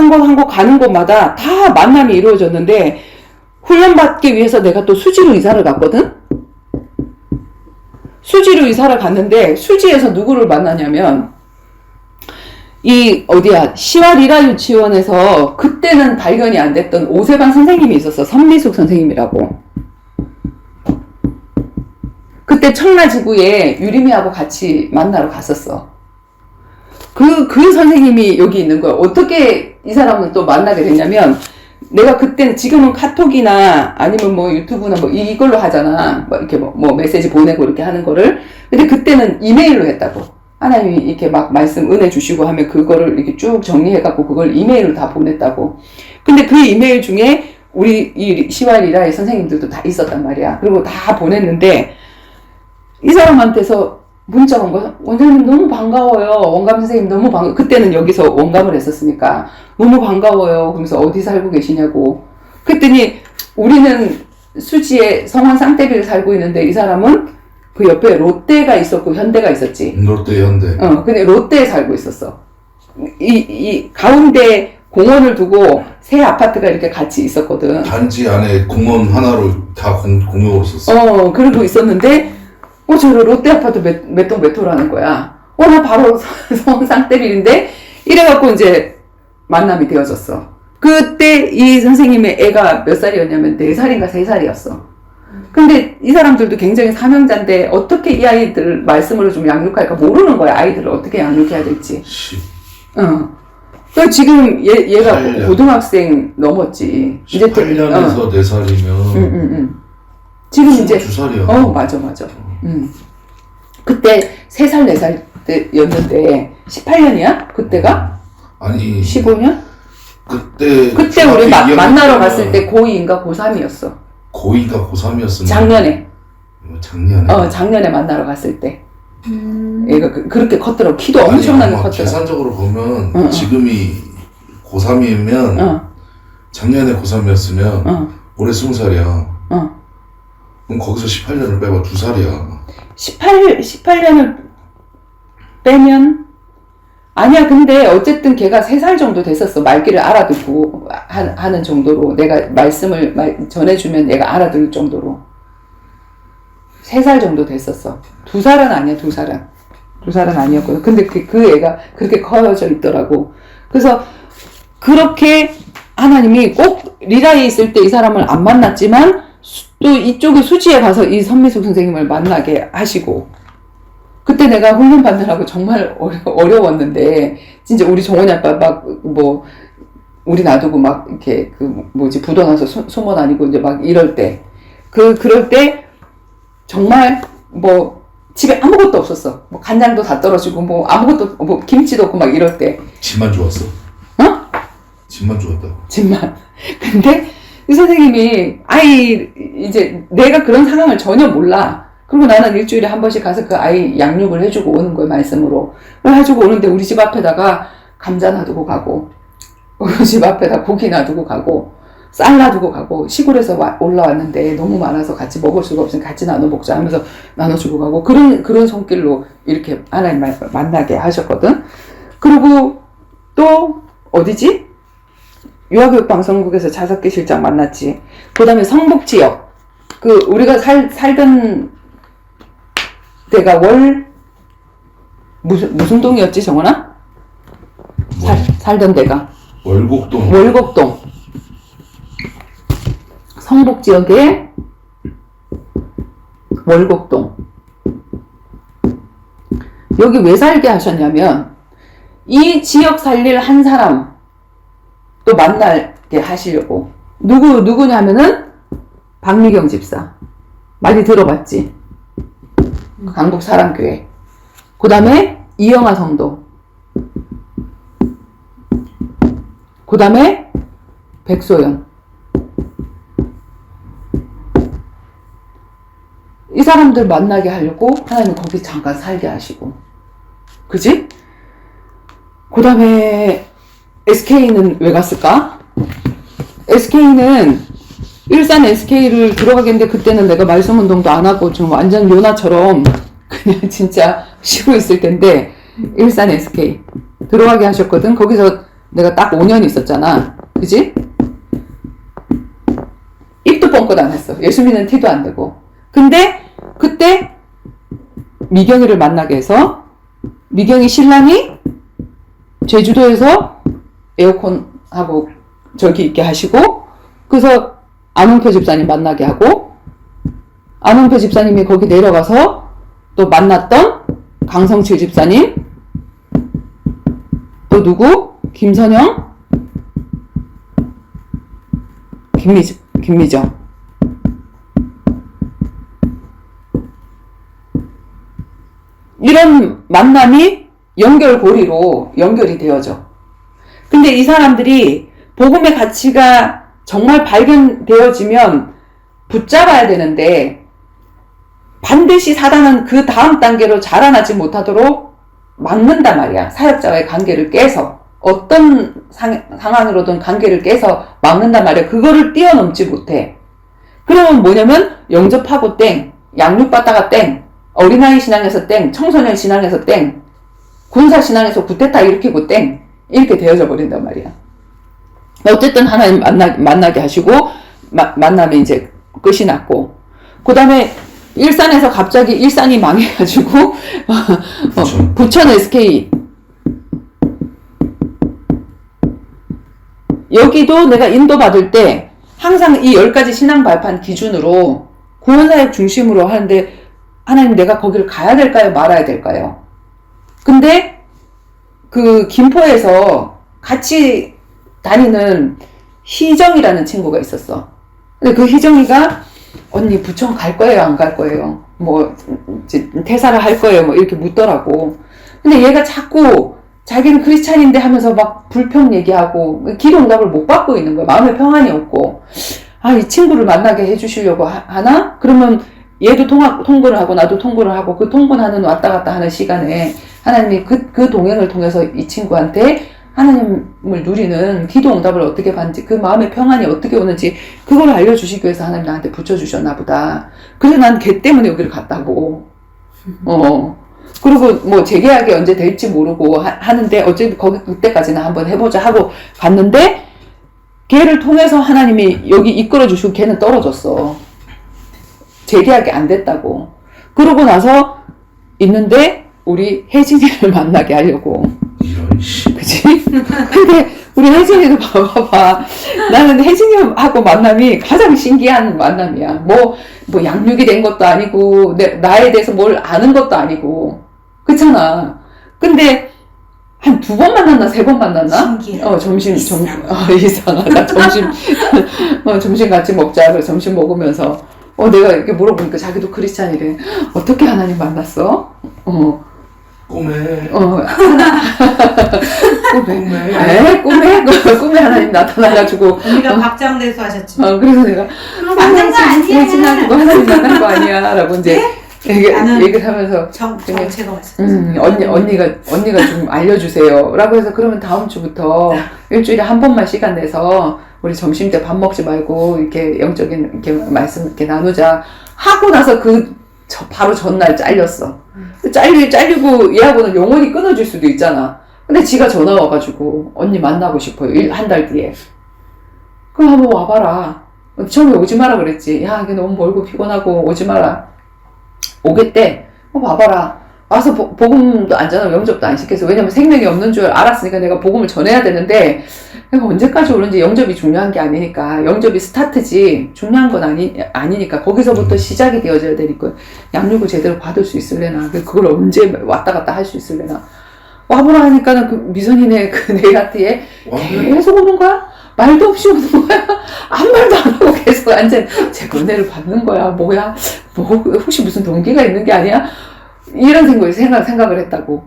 가는 곳마다 다 만남이 이루어졌는데 훈련받기 위해서 내가 또 수지로 이사를 갔거든? 수지로 이사를 갔는데 수지에서 누구를 만나냐면 시와리라 유치원에서 그때는 발견이 안 됐던 오세반 선생님이 있었어. 선미숙 선생님이라고. 그때 청라지구에 유림이하고 같이 만나러 갔었어. 그 선생님이 여기 있는 거야. 어떻게 이 사람은 또 만나게 됐냐면, 내가 그때는 지금은 카톡이나 아니면 뭐 유튜브나 뭐 이걸로 하잖아. 뭐 이렇게 뭐 메시지 보내고 이렇게 하는 거를. 근데 그때는 이메일로 했다고. 하나님이 이렇게 막 말씀 은혜 주시고 하면 그거를 이렇게 쭉 정리해갖고 그걸 이메일로 다 보냈다고. 근데 그 이메일 중에 우리 이 시와리라의 선생님들도 다 있었단 말이야. 그리고 다 보냈는데, 이 사람한테서 문자가 온 거야. 원장님 너무 반가워요. 원감 선생님 너무 반가워요. 그때는 여기서 원감을 했었으니까. 너무 반가워요. 그러면서 어디 살고 계시냐고. 그랬더니 우리는 수지에 성원 쌍떼비를 살고 있는데 이 사람은 그 옆에 롯데가 있었고 현대가 있었지. 롯데, 현대. 근데 롯데에 살고 있었어. 이 가운데 공원을 두고 새 아파트가 이렇게 같이 있었거든. 단지 안에 공원 하나로 다 공용으로 썼어. 그러고 있었는데 저 롯데 아파트 몇 동 몇 호라는 거야. 나 바로 성원 쌍떼비인데 이래갖고 이제 만남이 되어졌어. 그때 이 선생님의 애가 몇 살이었냐면 4살인가 3살이었어. 근데 이 사람들도 굉장히 사명자인데 어떻게 이 아이들을 말씀으로 좀 양육할까 모르는 거야. 아이들을 어떻게 양육해야 될지. 지금 얘가 8년. 고등학생 넘었지. 18년에서 4살이면 지금 이제 22살이야. 맞아. 그때 3살 4살 때였는데 18년이야? 그때가? 아니 15년? 그때 우리 중학교 만나러 2학년 갔을 때 고2인가 고3이었어. 고2가 고3이었으면 작년에. 작년에 작년에 만나러 갔을 때. 음. 얘가 그렇게 컸더라고. 키도 엄청나게 아마 컸더라고. 계산적으로 보면 응. 지금이 고3이면 어, 작년에 고3이었으면 어, 올해 20살이야. 어. 그럼 거기서 18년을 빼봐 2살이야. 18년을 빼면 아니야. 근데 어쨌든 걔가 3살 정도 됐었어. 말귀를 알아듣고 하는 정도로 내가 말씀을 전해주면 얘가 알아들 정도로 3살 정도 됐었어. 2살은 아니야. 2살은 아니었거든. 근데 그 애가 그렇게 커져 있더라고. 그래서 그렇게 하나님이 꼭 리라에 있을 때 이 사람을 안 만났지만 또 이쪽에 수지에 가서 이 선미숙 선생님을 만나게 하시고, 그때 내가 훈련 받느라고 정말 어려웠는데 진짜 우리 정원이 아빠 막 뭐 우리 놔두고 막 이렇게 부도 나서 소문 아니고 이제 막 이럴 때 그럴 때 정말 뭐 집에 아무것도 없었어. 뭐 간장도 다 떨어지고 뭐 아무것도 뭐 김치도 없고 막 이럴 때 집만 좋았어. 어? 집만 좋았다고. 집만. 근데 이 선생님이 이제 내가 그런 상황을 전혀 몰라. 그리고 나는 일주일에 한 번씩 가서 그 아이 양육을 해주고 오는 거예요, 말씀으로. 해주고 오는데 우리 집 앞에다가 감자 놔두고 가고, 우리 집 앞에다 고기 놔두고 가고, 쌀 놔두고 가고, 시골에서 올라왔는데 너무 많아서 같이 먹을 수가 없으니 같이 나눠 먹자 하면서 나눠주고 가고, 그런 손길로 이렇게 하나님 만나게 하셨거든. 그리고 또, 어디지? 유아교육방송국에서 자석기 실장 만났지. 그 다음에 성북지역. 우리가 살던 데가 무슨 동이었지, 정원아? 살던 데가. 월곡동. 월곡동. 성북지역의 월곡동. 여기 왜 살게 하셨냐면, 이 지역 살릴 한 사람 또 만나게 하시려고. 누구냐면은, 박미경 집사. 많이 들어봤지? 강북 사랑교회. 그 다음에 이영하 성도. 그 다음에 백소연. 이 사람들 만나게 하려고 하나님 거기 잠깐 살게 하시고. 그지? 그 다음에 SK는 왜 갔을까? SK는 일산 SK를 들어가겠는데 그때는 내가 말씀운동도 안 하고 좀 완전 요나처럼 그냥 진짜 쉬고 있을 텐데 일산 SK 들어가게 하셨거든. 거기서 내가 딱 5년 있었잖아. 그지? 입도 뻥끗 안 했어. 예수 믿는 티도 안 되고. 근데 그때 미경이를 만나게 해서 미경이 신랑이 제주도에서 에어컨하고 저기 있게 하시고, 그래서 안홍표 집사님 만나게 하고, 안홍표 집사님이 거기 내려가서 또 만났던 강성칠 집사님, 또 누구? 김선영? 김미정. 이런 만남이 연결고리로 연결이 되어져. 근데 이 사람들이 복음의 가치가 정말 발견되어지면 붙잡아야 되는데 반드시 사단은 그 다음 단계로 자라나지 못하도록 막는단 말이야. 사역자와의 관계를 깨서 어떤 상황으로든 관계를 깨서 막는단 말이야. 그거를 뛰어넘지 못해. 그러면 뭐냐면 영접하고 땡, 양육받다가 땡, 어린아이 신앙에서 땡, 청소년 신앙에서 땡, 군사 신앙에서 구테타 일으키고 땡, 이렇게 되어져 버린단 말이야. 어쨌든 하나님 만나게 하시고 만남에 이제 끝이 났고, 그 다음에 일산에서 갑자기 일산이 망해가지고 부천 SK 여기도 내가 인도받을 때 항상 이 10가지 신앙 발판 기준으로 구원사역 중심으로 하는데, 하나님 내가 거기를 가야 될까요? 말아야 될까요? 근데 그 김포에서 같이 다니는 희정이라는 친구가 있었어. 근데 그 희정이가 언니 부천 갈 거예요? 안 갈 거예요? 뭐 이제 퇴사를 할 거예요? 뭐 이렇게 묻더라고. 근데 얘가 자꾸 자기는 크리스찬인데 하면서 막 불평 얘기하고 기도 응답을 못 받고 있는 거야. 마음에 평안이 없고 아, 이 친구를 만나게 해주시려고 하나? 그러면 얘도 통근을 하고 나도 통근을 하고 그 통근하는 왔다 갔다 하는 시간에 하나님이 그 동행을 통해서 이 친구한테 하나님을 누리는 기도 응답을 어떻게 받는지 그 마음의 평안이 어떻게 오는지 그걸 알려주시기 위해서 하나님 나한테 붙여주셨나 보다. 그래서 난 걔 때문에 여기를 갔다고. 그리고 뭐 재계약이 언제 될지 모르고 하는데 어쨌든 그때까지는 한번 해보자 하고 갔는데 걔를 통해서 하나님이 여기 이끌어 주시고 걔는 떨어졌어. 재계약이 안 됐다고. 그러고 나서 있는데 우리 혜진이를 만나게 하려고. 이런 씨. 그치? 근데 우리 혜진이도 봐봐. 나는 혜진이하고 만남이 가장 신기한 만남이야. 뭐 양육이 된 것도 아니고, 나에 대해서 뭘 아는 것도 아니고. 그렇잖아. 근데 한 2번 만났나, 3번 만났나? 신기해. 이상하다. 점심 같이 먹자. 그래서 점심 먹으면서. 내가 이렇게 물어보니까 자기도 크리스찬이래. 어떻게 하나님 만났어? 꿈에. 꿈에 하나님 나타나가지고. 언니가 박장대소 하셨지. 그래서 내가. 그럼 만난 거 아니야. 혜진아, 그거 하나님 만난 거 아니야. 라고 이제 나는 얘기를 하면서. 정체가 왔었지. 언니가 좀 알려주세요. 라고 해서 그러면 다음 주부터 일주일에 한 번만 시간 내서 우리 점심 때 밥 먹지 말고 이렇게 영적인 이렇게 말씀 이렇게 나누자 하고 나서 바로 전날 잘렸어. 잘리고 얘하고는 영원히 끊어질 수도 있잖아. 근데 지가 전화 와가지고 언니 만나고 싶어요. 한 달 뒤에. 그럼 한번 와봐라. 처음에 오지 마라 그랬지. 야, 이게 너무 멀고 피곤하고 오지 마라. 오겠대. 와봐라. 와서 복음도 안 전하고 영접도 안 시켜서. 왜냐면 생명이 없는 줄 알았으니까 내가 복음을 전해야 되는데 내가 언제까지 오는지 영접이 중요한 게 아니니까. 영접이 스타트지 중요한 건 아니니까 거기서부터 시작이 되어져야 되니까 양육을 제대로 받을 수 있을래나. 그걸 언제 왔다 갔다 할 수 있을래나. 와보라 하니까는 그 미선이네 그 네일아트에 계속 오는 거야? 말도 없이 오는 거야? 아무 말도 안 하고 계속 완전 제 은혜를 받는 거야. 뭐야? 혹시 무슨 동기가 있는 게 아니야? 이런 생각을 했다고.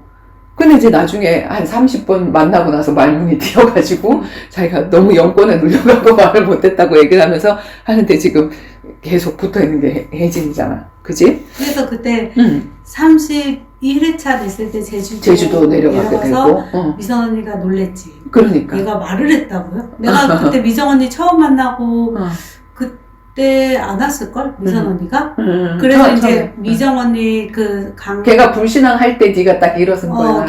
근데 이제 나중에 한 30번 만나고 나서 말문이 튀어가지고 자기가 너무 영권에 눌려가고 말을 못했다고 얘기를 하면서 하는데 지금 계속 붙어있는 게 혜진이잖아. 그지? 그래서 그때 31회차 됐을 때 제주도 내려가게 되고 미선 언니가 놀랬지. 그러니까. 얘가 말을 했다고요? 내가 그때 미정 언니 처음 만나고 그때 안 왔을걸? 미선 언니가? 그래서 이제 미정 언니 걔가 불신앙 할 때 네가 딱 일어선 거야.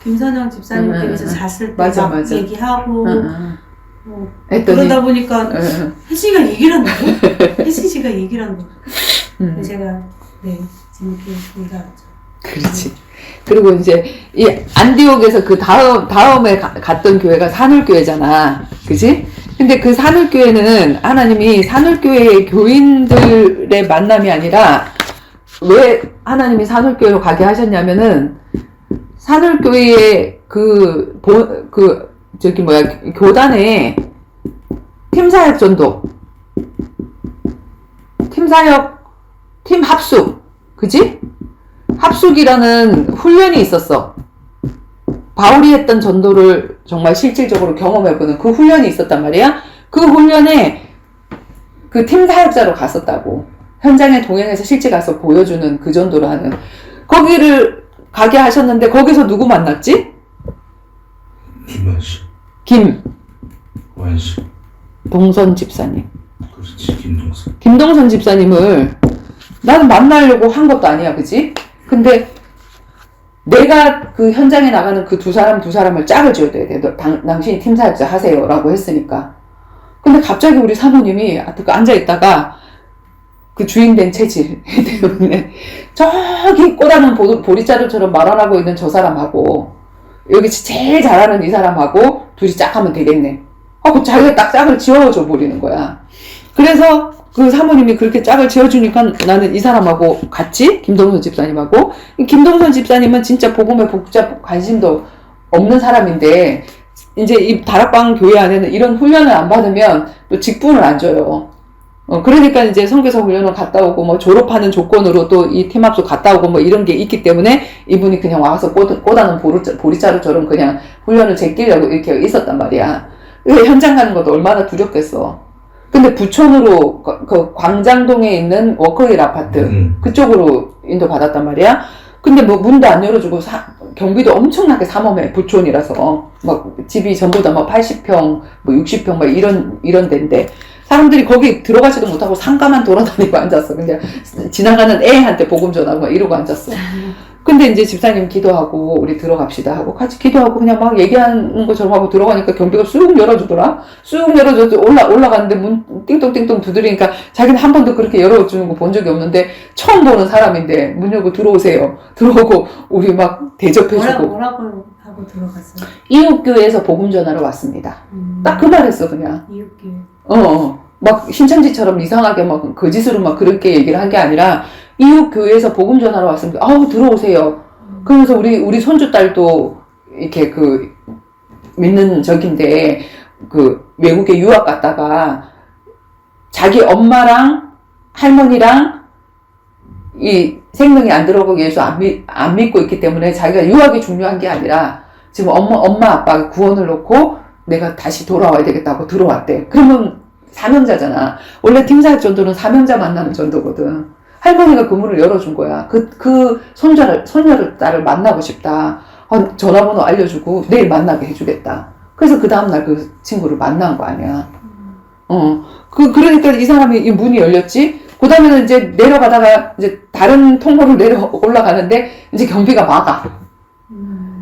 김선영 집사님께서 잤을 때 맞아. 얘기하고 했더니 그러다 보니까 혜진이가 얘기를 한 거예요. 혜진 씨가 얘기를 한 거예요. 제가 재밌게 놀다왔죠. 그렇지. 그리고 이제 이 안디옥에서 그 다음에 갔던 교회가 산울교회잖아. 그지? 근데 그 산울교회는 하나님이 산울교회의 교인들의 만남이 아니라 왜 하나님이 산울교회로 가게 하셨냐면은 산울교회의 교단의 팀사역 전도, 팀 합숙, 그지? 합숙이라는 훈련이 있었어. 바울이 했던 전도를 정말 실질적으로 경험해보는 그 훈련이 있었단 말이야. 그 훈련에 그 팀 사역자로 갔었다고. 현장에 동행해서 실제 가서 보여주는 그 전도를 하는. 거기를 가게 하셨는데 거기서 누구 만났지? 김완식. 동선 집사님. 그렇지, 김동선 집사님을 나는 만나려고 한 것도 아니야, 그지? 근데 내가 그 현장에 나가는 그 두 사람을 짝을 지어야 돼. 당신이 팀사역자 하세요. 라고 했으니까. 근데 갑자기 우리 사모님이 앉아있다가 그 주인된 체질 때문에 저기 꼬다는 보리자루처럼 말하라고 있는 저 사람하고 여기 제일 잘하는 이 사람하고 둘이 짝하면 되겠네. 하고 자기가 딱 짝을 지어줘 버리는 거야. 그래서 그 사모님이 그렇게 짝을 지어주니까 나는 이 사람하고 같이 김동선 집사님하고. 김동선 집사님은 진짜 복음에 관심도 없는 사람인데 이제 이 다락방 교회 안에는 이런 훈련을 안 받으면 또 직분을 안 줘요. 그러니까 이제 선교사 훈련을 갔다 오고, 뭐 졸업하는 조건으로 또 이 팀합소 갔다 오고 뭐 이런 게 있기 때문에 이분이 그냥 와서 꼬다는 보리자루처럼 그냥 훈련을 제끼려고 이렇게 있었단 말이야. 현장 가는 것도 얼마나 두렵겠어. 근데 부천으로 그 광장동에 있는 워커힐 아파트 그쪽으로 인도받았단 말이야. 근데 뭐 문도 안 열어주고 경비도 엄청나게 삼엄해. 부촌이라서 막 집이 전부 다 막 80평, 뭐 60평 막 이런 데인데 사람들이 거기 들어가지도 못하고 상가만 돌아다니고 앉았어. 그냥 지나가는 애한테 복음 전하고 막 이러고 앉았어. 근데 이제 집사님 기도하고 우리 들어갑시다 하고 같이 기도하고 그냥 막 얘기하는 것처럼 하고 들어가니까 경비가 쑥 열어주더라. 쑥 열어줘서 올라갔는데 문 띵동띵동 두드리니까 자기는 한 번도 그렇게 열어주는 거 본 적이 없는데 처음 보는 사람인데 문 열고 들어오세요. 들어오고 우리 막 대접해주고. 뭐라고 하고 들어갔어요? 이웃교회에서 복음 전하러 왔습니다. 딱 그 말 했어 그냥. 이웃교회. 막 신천지처럼 이상하게 막 거짓으로 막 그렇게 얘기를 한 게 아니라 이웃 교회에서 복음 전하러 왔습니다. 아우 들어오세요. 그러면서 우리 손주 딸도 이렇게 그 믿는 적인데 그 외국에 유학 갔다가 자기 엄마랑 할머니랑 이 생명이 안 들어가기 위해서 안 믿고 있기 때문에 자기가 유학이 중요한 게 아니라 지금 엄마 아빠가 구원을 놓고 내가 다시 돌아와야 되겠다고 들어왔대. 그러면 사명자잖아. 원래 팀사역 전도는 사명자 만나는 전도거든. 할머니가 그 문을 열어준 거야. 그 손녀를 딸을 만나고 싶다. 전화번호 알려주고 내일 만나게 해주겠다. 그래서 그 다음날 그 친구를 만난 거 아니야. 그러니까 이 사람이 이 문이 열렸지. 그 다음에는 이제 내려가다가 이제 다른 통로로 올라가는데 이제 경비가 막아.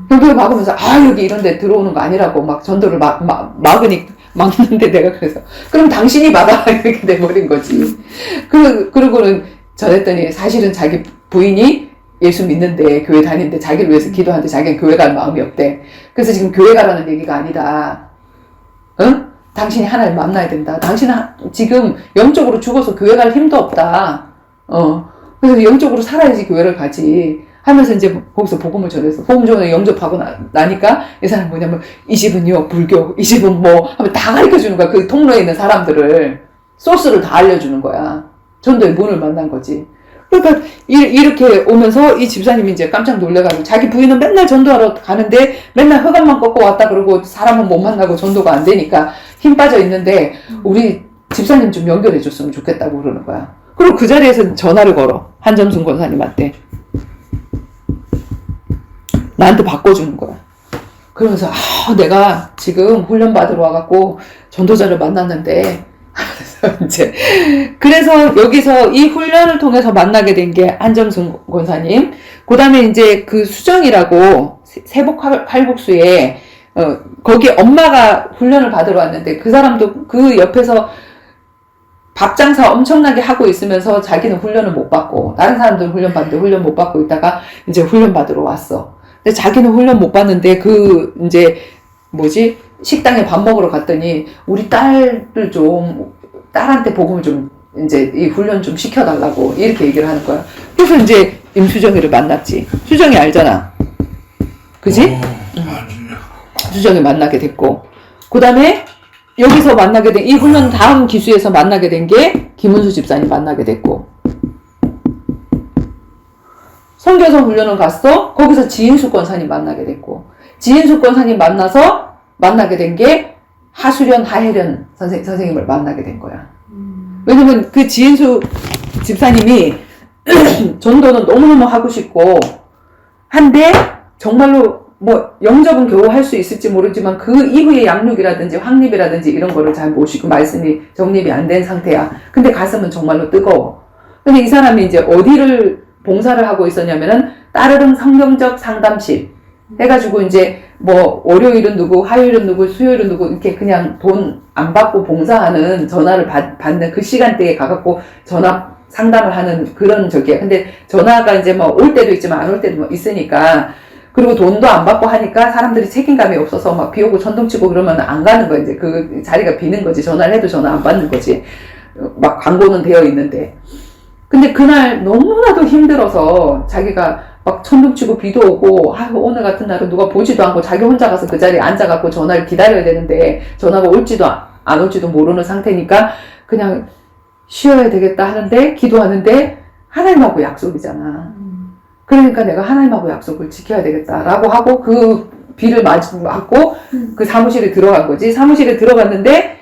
경비가 막으면서 여기 이런 데 들어오는 거 아니라고 막 전도를 막는데 내가 그래서 그럼 당신이 막아 이렇게 돼버린 거지. 그러고는 전했더니 사실은 자기 부인이 예수 믿는데 교회 다니는데 자기를 위해서 기도하는데 자기는 교회 갈 마음이 없대. 그래서 지금 교회 가라는 얘기가 아니다. 응? 당신이 하나님 만나야 된다. 당신은 지금 영적으로 죽어서 교회 갈 힘도 없다. 그래서 영적으로 살아야지 교회를 가지. 하면서 이제 거기서 복음을 전해서 복음 전에 영접하고 나니까 이 사람이 뭐냐면 이 집은요 불교, 이 집은 뭐 하면 다 가르쳐주는 거야. 그 통로에 있는 사람들을 소스를 다 알려주는 거야. 전도의 문을 만난 거지. 그러니까 이렇게 오면서 이 집사님이 이제 깜짝 놀래가지고 자기 부인은 맨날 전도하러 가는데 맨날 흑암만 꺾고 왔다 그러고 사람은 못 만나고 전도가 안 되니까 힘 빠져 있는데 우리 집사님 좀 연결해 줬으면 좋겠다고 그러는 거야. 그리고 그 자리에서 전화를 걸어. 한점순 권사님한테. 나한테 바꿔주는 거야. 그러면서 내가 지금 훈련 받으러 와갖고 전도자를 만났는데 그래서 여기서 이 훈련을 통해서 만나게 된 게 한점순 권사님. 그 다음에 이제 그 수정이라고 세복 칼국수에 거기 엄마가 훈련을 받으러 왔는데 그 사람도 그 옆에서 밥 장사 엄청나게 하고 있으면서 자기는 훈련을 못 받고 다른 사람들은 훈련 받는데 훈련 못 받고 있다가 이제 훈련 받으러 왔어. 근데 자기는 훈련 못 받는데 식당에 밥 먹으러 갔더니 우리 딸한테 복음을 좀 이제 이 훈련 좀 시켜달라고 이렇게 얘기를 하는 거야. 그래서 이제 임수정이를 만났지. 수정이 알잖아. 그지? 수정이 만나게 됐고. 그 다음에 여기서 만나게 된, 이 훈련 다음 기수에서 만나게 된 게 김은수 집사님 만나게 됐고. 선교사 훈련을 갔어. 거기서 지인수 권사님 만나게 됐고. 지인수 권사님 만나서 만나게 된 게 하수련, 하혜련 선생님을 만나게 된 거야. 왜냐면 그 지인수 집사님이 전도는 너무너무 하고 싶고 한데 정말로 뭐 영접은 겨우 할 수 있을지 모르지만 그 이후에 양육이라든지 확립이라든지 이런 거를 잘 모시고 말씀이 정립이 안 된 상태야. 근데 가슴은 정말로 뜨거워. 근데 이 사람이 이제 어디를 봉사를 하고 있었냐면은 따르릉 성경적 상담실 해가지고 이제 뭐 월요일은 누구, 화요일은 누구, 수요일은 누구 이렇게 그냥 돈 안 받고 봉사하는 전화를 받는 그 시간대에 가갖고 전화 상담을 하는 그런 적이야. 근데 전화가 이제 뭐 올 때도 있지만 안 올 때도 뭐 있으니까 그리고 돈도 안 받고 하니까 사람들이 책임감이 없어서 막 비 오고 천둥치고 그러면 안 가는 거야. 이제 그 자리가 비는 거지. 전화를 해도 전화 안 받는 거지. 막 광고는 되어 있는데. 근데 그날 너무나도 힘들어서 자기가 막 천둥치고 비도 오고 오늘 같은 날은 누가 보지도 않고 자기 혼자 가서 그 자리에 앉아갖고 전화를 기다려야 되는데 전화가 올지도 안 올지도 모르는 상태니까 그냥 쉬어야 되겠다 하는데 기도하는데 하나님하고 약속이잖아. 그러니까 내가 하나님하고 약속을 지켜야 되겠다라고 하고 그 비를 맞고 그 사무실에 들어간 거지. 사무실에 들어갔는데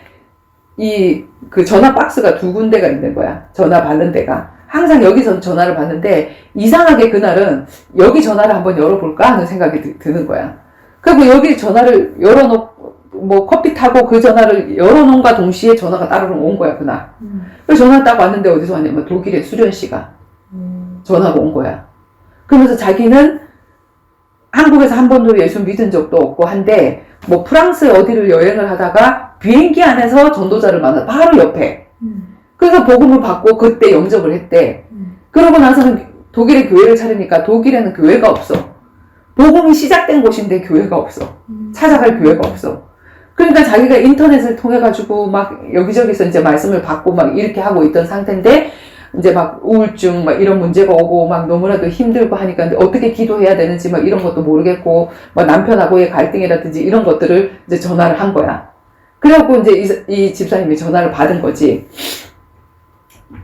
그 전화 박스가 2군데가 있는 거야. 전화 받는 데가. 항상 여기서 전화를 받는데 이상하게 그날은 여기 전화를 한번 열어볼까 하는 생각이 드는 거야. 그리고 여기 전화를 열어놓고 뭐 커피 타고 그 전화를 열어놓은가 동시에 전화가 따르릉 온 거야 그날. 그래서 전화 딱 왔는데 어디서 왔냐면 독일의 수련 씨가 전화가 온 거야. 그러면서 자기는 한국에서 한 번도 예수 믿은 적도 없고 한데 뭐 프랑스 어디를 여행을 하다가 비행기 안에서 전도자를 만나 바로 옆에. 그래서 복음을 받고 그때 영접을 했대. 그러고 나서는 독일에 교회를 차리니까 독일에는 교회가 없어. 복음이 시작된 곳인데 교회가 없어. 찾아갈 교회가 없어. 그러니까 자기가 인터넷을 통해 가지고 막 여기저기서 이제 말씀을 받고 막 이렇게 하고 있던 상태인데 이제 막 우울증 막 이런 문제가 오고 막 너무나도 힘들고 하니까 어떻게 기도해야 되는지 막 이런 것도 모르겠고 막 남편하고의 갈등이라든지 이런 것들을 이제 전화를 한 거야. 그래갖고 이제 이 집사님이 전화를 받은 거지.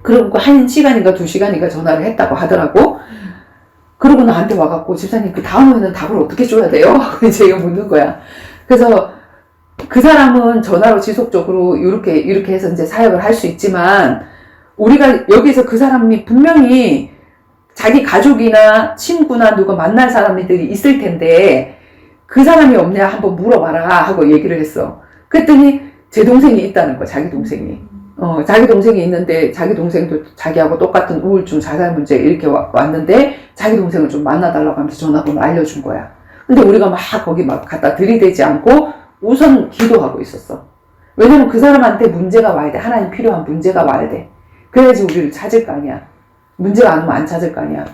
그러고 1시간인가 2시간인가 전화를 했다고 하더라고. 그러고 나한테 와갖고 집사님 그 다음에는 답을 어떻게 줘야 돼요? 하고 이제 이거 묻는 거야. 그래서 그 사람은 전화로 지속적으로 이렇게 해서 이제 사역을 할 수 있지만 우리가 여기서 그 사람이 분명히 자기 가족이나 친구나 누가 만날 사람들이 있을 텐데 그 사람이 없냐 한번 물어봐라 하고 얘기를 했어. 그랬더니 제 동생이 있다는 거야. 자기 동생이. 자기 동생이 있는데 자기 동생도 자기하고 똑같은 우울증 자살 문제 이렇게 왔는데 자기 동생을 좀 만나달라고 하면서 전화번호 알려준 거야. 근데 우리가 막 거기 막 갖다 들이대지 않고 우선 기도하고 있었어. 왜냐면 그 사람한테 문제가 와야 돼. 하나님 필요한 문제가 와야 돼. 그래야지 우리를 찾을 거 아니야. 문제가 안 오면 안 찾을 거 아니야.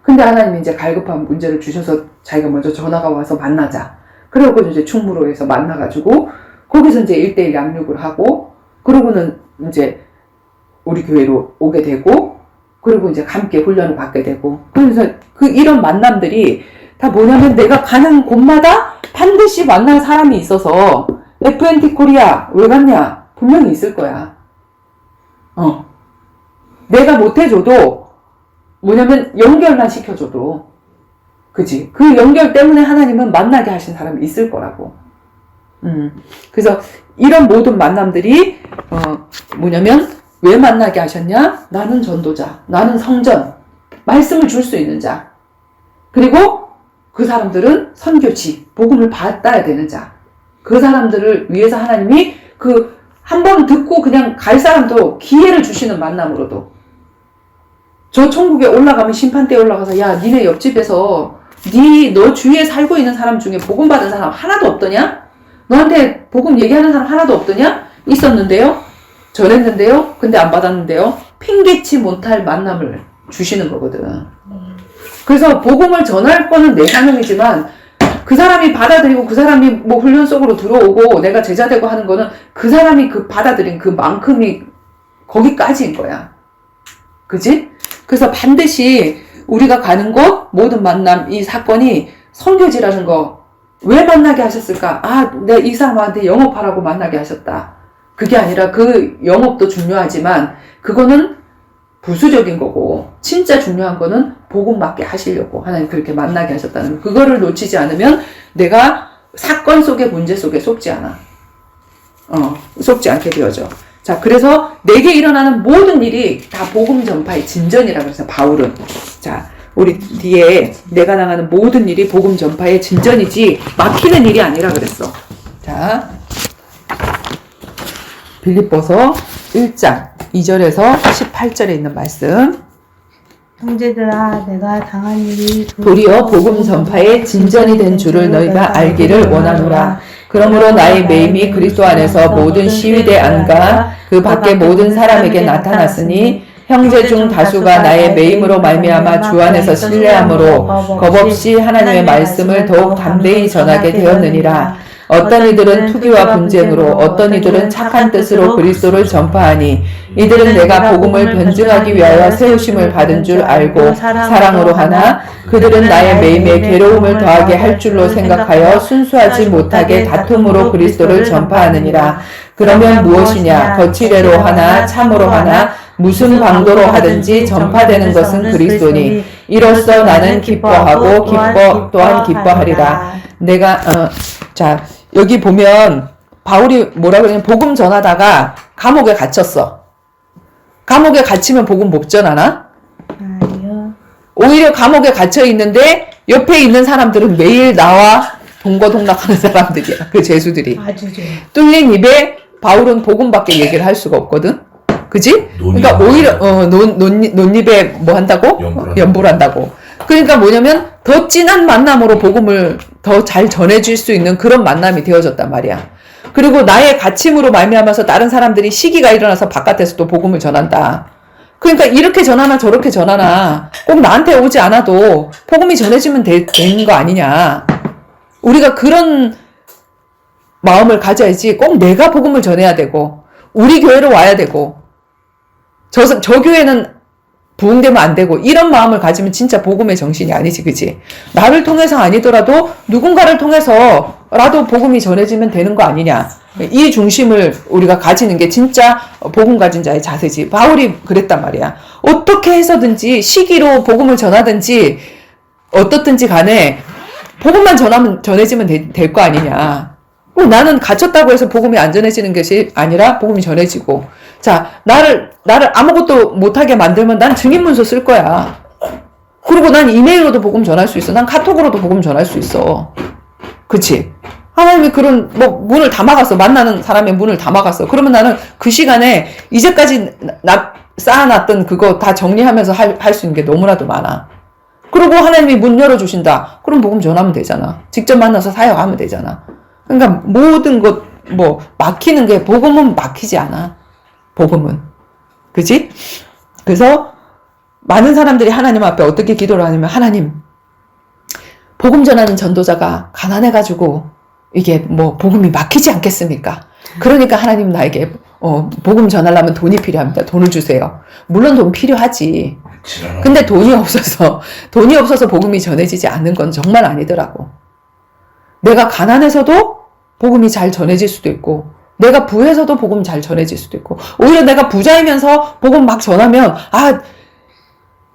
근데 하나님이 이제 갈급한 문제를 주셔서 자기가 먼저 전화가 와서 만나자. 그러고 이제 충무로에서 만나가지고 거기서 이제 1대1 양육을 하고 그러고는 이제 우리 교회로 오게 되고 그리고 이제 함께 훈련을 받게 되고 그래서 이런 만남들이 다 뭐냐면 내가 가는 곳마다 반드시 만날 사람이 있어서 FNT 코리아 왜 갔냐? 분명히 있을 거야. 내가 못해줘도 뭐냐면 연결만 시켜줘도 그지? 그 연결 때문에 하나님은 만나게 하신 사람이 있을 거라고. 그래서 이런 모든 만남들이 뭐냐면 왜 만나게 하셨냐? 나는 전도자, 나는 성전, 말씀을 줄 수 있는 자, 그리고 그 사람들은 선교지, 복음을 받아야 되는 자. 그 사람들을 위해서 하나님이 한 번 듣고 그냥 갈 사람도 기회를 주시는 만남으로도. 저 천국에 올라가면 심판대에 올라가서 야, 니네 옆집에서 너 주위에 살고 있는 사람 중에 복음 받은 사람 하나도 없더냐? 너한테 복음 얘기하는 사람 하나도 없더냐? 있었는데요? 전했는데요? 근데 안 받았는데요? 핑계치 못할 만남을 주시는 거거든. 그래서 복음을 전할 거는 내 사명이지만 그 사람이 받아들이고 그 사람이 뭐 훈련 속으로 들어오고 내가 제자되고 하는 거는 그 사람이 받아들인 그만큼이 거기까지인 거야. 그지? 그래서 반드시 우리가 가는 곳, 모든 만남, 이 사건이 선교지라는 거 왜 만나게 하셨을까? 내가 이 사람한테 영업하라고 만나게 하셨다. 그게 아니라 그 영업도 중요하지만 그거는 부수적인 거고 진짜 중요한 거는 복음 받게 하시려고 하나님 그렇게 만나게 하셨다는 거. 그거를 놓치지 않으면 내가 사건 속의 문제 속에 속지 않아. 속지 않게 되어져. 자, 그래서 내게 일어나는 모든 일이 다 복음 전파의 진전이라고 해서 바울은. 자, 우리 뒤에 내가 당하는 모든 일이 복음 전파의 진전이지 막히는 일이 아니라 그랬어. 자, 빌립보서 1장 2절에서 18절에 있는 말씀. 형제들아, 내가 당한 일이 도리어 복음 전파의 진전이 된 줄을 너희가 알기를 원하노라. 그러므로 나의 매임이 그리스도 안에서 모든 시위대 안과 그 밖의 모든 사람에게 나타났으니 형제 중 다수가 나의 매임으로 말미암아 주 안에서 신뢰함으로 겁없이 하나님의 말씀을 더욱 담대히 전하게 되었느니라. 어떤 이들은 투기와 분쟁으로 어떤 이들은 착한 뜻으로 그리스도를 전파하니 이들은 내가 복음을 변증하기 위하여 세우심을 받은 줄 알고 사랑으로 하나 그들은 나의 매임에 괴로움을 더하게 할 줄로 생각하여 순수하지 못하게 다툼으로 그리스도를 전파하느니라. 그러면 무엇이냐? 거칠애로 하나 참으로 하나 무슨 방도로 하든지 전파되는 것은 그리스도니 이로써 나는 기뻐하고 또한 기뻐하리라. 내가 자 여기 보면 바울이 뭐라 그러냐면 복음 전하다가 감옥에 갇혔어. 감옥에 갇히면 복음 못 전하나? 아니요. 오히려 감옥에 갇혀 있는데 옆에 있는 사람들은 매일 나와 동거동락하는 사람들이야. 그 죄수들이. 아주 좋아. 뚫린 입에 바울은 복음밖에 얘기를 할 수가 없거든. 그지? 그러니까 오히려 논입에 뭐 한다고? 연보를 한다고. 그러니까 뭐냐면 더 진한 만남으로 복음을 더 잘 전해줄 수 있는 그런 만남이 되어졌단 말이야. 그리고 나의 갇힘으로 말미암아서 다른 사람들이 시기가 일어나서 바깥에서 또 복음을 전한다. 그러니까 이렇게 전하나 저렇게 전하나 꼭 나한테 오지 않아도 복음이 전해지면 되는 거 아니냐. 우리가 그런 마음을 가져야지 꼭 내가 복음을 전해야 되고 우리 교회로 와야 되고 저 교회는 부흥되면 안 되고 이런 마음을 가지면 진짜 복음의 정신이 아니지, 그지? 나를 통해서 아니더라도 누군가를 통해서라도 복음이 전해지면 되는 거 아니냐. 이 중심을 우리가 가지는 게 진짜 복음 가진 자의 자세지. 바울이 그랬단 말이야. 어떻게 해서든지 시기로 복음을 전하든지 어떻든지 간에 복음만 전해지면 될 거 아니냐. 나는 갇혔다고 해서 복음이 안 전해지는 것이 아니라 복음이 전해지고. 자, 나를 아무것도 못하게 만들면 난 증인문서 쓸 거야. 그리고 난 이메일로도 복음 전할 수 있어. 난 카톡으로도 복음 전할 수 있어. 그치? 하나님이 그런, 문을 다 막았어. 만나는 사람의 문을 다 막았어. 그러면 나는 그 시간에 이제까지 쌓아놨던 그거 다 정리하면서 할 수 있는 게 너무나도 많아. 그리고 하나님이 문 열어주신다. 그럼 복음 전하면 되잖아. 직접 만나서 사역하면 되잖아. 그러니까 모든 것, 막히는 게 복음은 막히지 않아. 복음은. 그치? 그래서 많은 사람들이 하나님 앞에 어떻게 기도를 하냐면 하나님, 복음 전하는 전도자가 가난해가지고 이게 복음이 막히지 않겠습니까? 그러니까 하나님 나에게 복음 전하려면 돈이 필요합니다. 돈을 주세요. 물론 돈 필요하지. 근데 돈이 없어서 복음이 전해지지 않는 건 정말 아니더라고. 내가 가난해서도 복음이 잘 전해질 수도 있고 내가 부해서도 복음 잘 전해질 수도 있고 오히려 내가 부자이면서 복음 막 전하면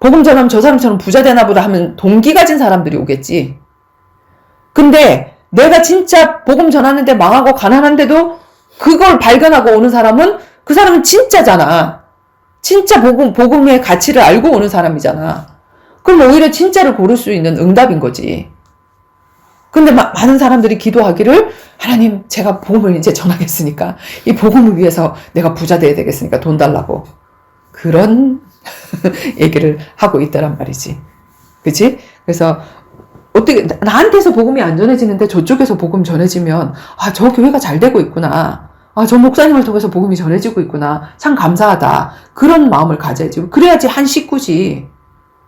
복음 전하면 저 사람처럼 부자 되나 보다 하면 동기 가진 사람들이 오겠지. 근데 내가 진짜 복음 전하는데 망하고 가난한데도 그걸 발견하고 오는 사람은 그 사람은 진짜잖아. 진짜 복음의 가치를 알고 오는 사람이잖아. 그럼 오히려 진짜를 고를 수 있는 응답인 거지. 근데 많은 사람들이 기도하기를 하나님 제가 복음을 이제 전하겠으니까 이 복음을 위해서 내가 부자 돼야 되겠으니까 돈 달라고 그런 얘기를 하고 있다란 말이지. 그치? 그래서 어떻게 나한테서 복음이 안 전해지는데 저쪽에서 복음 전해지면 저 교회가 잘 되고 있구나. 저 목사님을 통해서 복음이 전해지고 있구나. 참 감사하다. 그런 마음을 가져야지. 그래야지 한 식구지.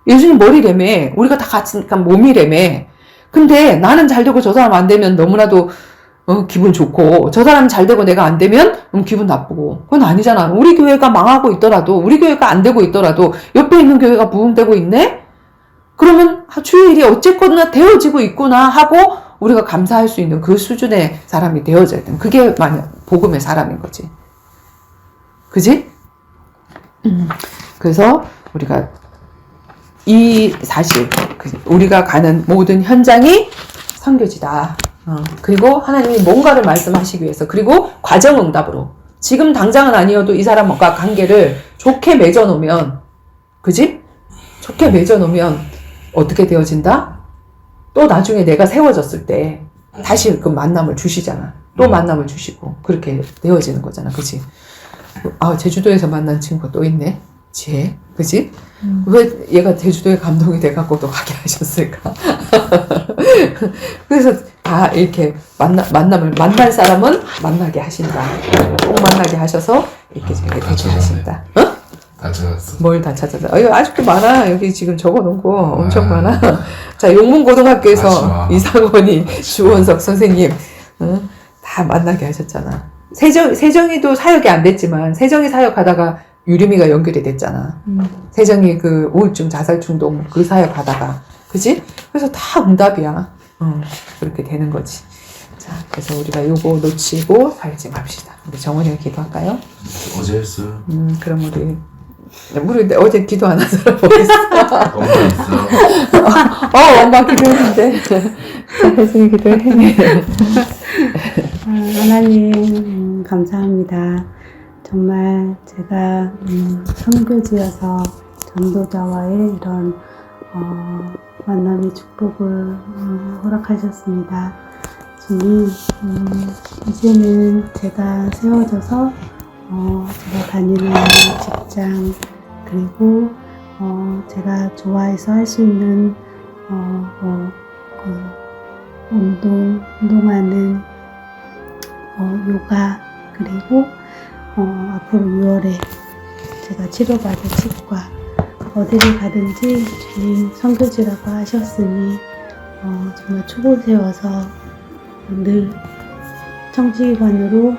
예수님 머리래매. 우리가 다 같으니까 몸이래매. 근데 나는 잘 되고 저 사람 안 되면 너무나도 기분 좋고 저 사람 잘 되고 내가 안 되면 기분 나쁘고 그건 아니잖아. 우리 교회가 망하고 있더라도 우리 교회가 안 되고 있더라도 옆에 있는 교회가 부흥되고 있네? 그러면 주의 일이 어쨌거나 되어지고 있구나 하고 우리가 감사할 수 있는 그 수준의 사람이 되어져야 돼. 그게 만약 복음의 사람인 거지. 그지? 그래서 우리가 이 사실 우리가 가는 모든 현장이 선교지다. 그리고 하나님이 뭔가를 말씀하시기 위해서 그리고 과정응답으로 지금 당장은 아니어도 이 사람과 관계를 좋게 맺어놓으면 그지? 좋게 맺어놓으면 어떻게 되어진다? 또 나중에 내가 세워졌을 때 다시 그 만남을 주시잖아. 또 만남을 주시고 그렇게 되어지는 거잖아. 그지? 제주도에서 만난 친구가 또 있네. 지혜. 그지? 왜 얘가 제주도에 감동이 돼갖고 또 가게 하셨을까? 그래서 다 이렇게 만날 사람은 만나게 하신다. 꼭 만나게 하셔서 이렇게 되게 하신다. 다 찾았어. 뭘 다 찾아서. 아직도 많아. 여기 지금 적어 놓은 거 엄청 많아. 자, 용문고등학교에서 이상원이, 주원석 선생님, 다 만나게 하셨잖아. 세정이도 사역이 안 됐지만, 세정이 사역하다가 유림이가 연결이 됐잖아. 세정이 그 우울증, 자살중독 그 사역하다가. 그지? 그래서 다 응답이야. 그렇게 되는 거지. 자, 그래서 우리가 요거 놓치고 살지 맙시다. 우리 정원이가 기도할까요? 어제 했어요. 그럼 우리 어제 기도 안 한 사람 보겠어. 엄마 있어요. 엄마 기도했는데. 자, 혜승이 기도해. 하나님 감사합니다. 정말 제가 선교지여서 전도자와의 이런 만남의 축복을 허락하셨습니다. 주님, 이제는 제가 세워져서 제가 다니는 직장 그리고 제가 좋아해서 할 수 있는 운동하는 요가 그리고 앞으로 6월에 제가 치료받을 치과 어디를 가든지 주님 선교지라고 하셨으니 정말 초보 세워서 늘 청지기관으로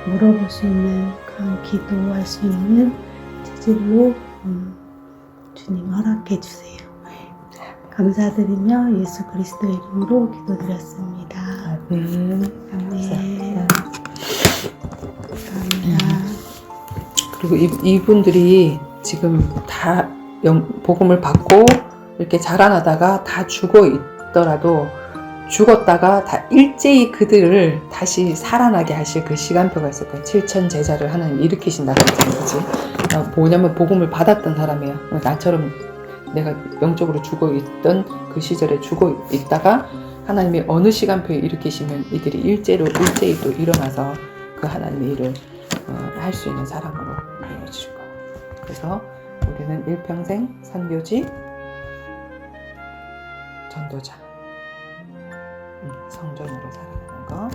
물어볼 수 있는 그런 기도할 수 있는 체질로 주님 허락해 주세요. 감사드리며 예수 그리스도의 이름으로 기도드렸습니다. 아멘. 감사합니다. 그리고 이분들이 지금 다 복음을 받고 이렇게 자라나다가 다 죽어 있더라도 죽었다가 다 일제히 그들을 다시 살아나게 하실 그 시간표가 있을 거예요. 7천 제자를 하나님 일으키신다고 했잖아요. 그치? 뭐냐면 복음을 받았던 사람이에요. 나처럼 내가 영적으로 죽어 있던 그 시절에 죽어 있다가 하나님이 어느 시간표에 일으키시면 이들이 일제히 또 일어나서 그 하나님의 일을 할 수 있는 사람으로 보여주실 거예요. 그래서 우리는 일평생 선교지 전도자 성전으로 살아가는 거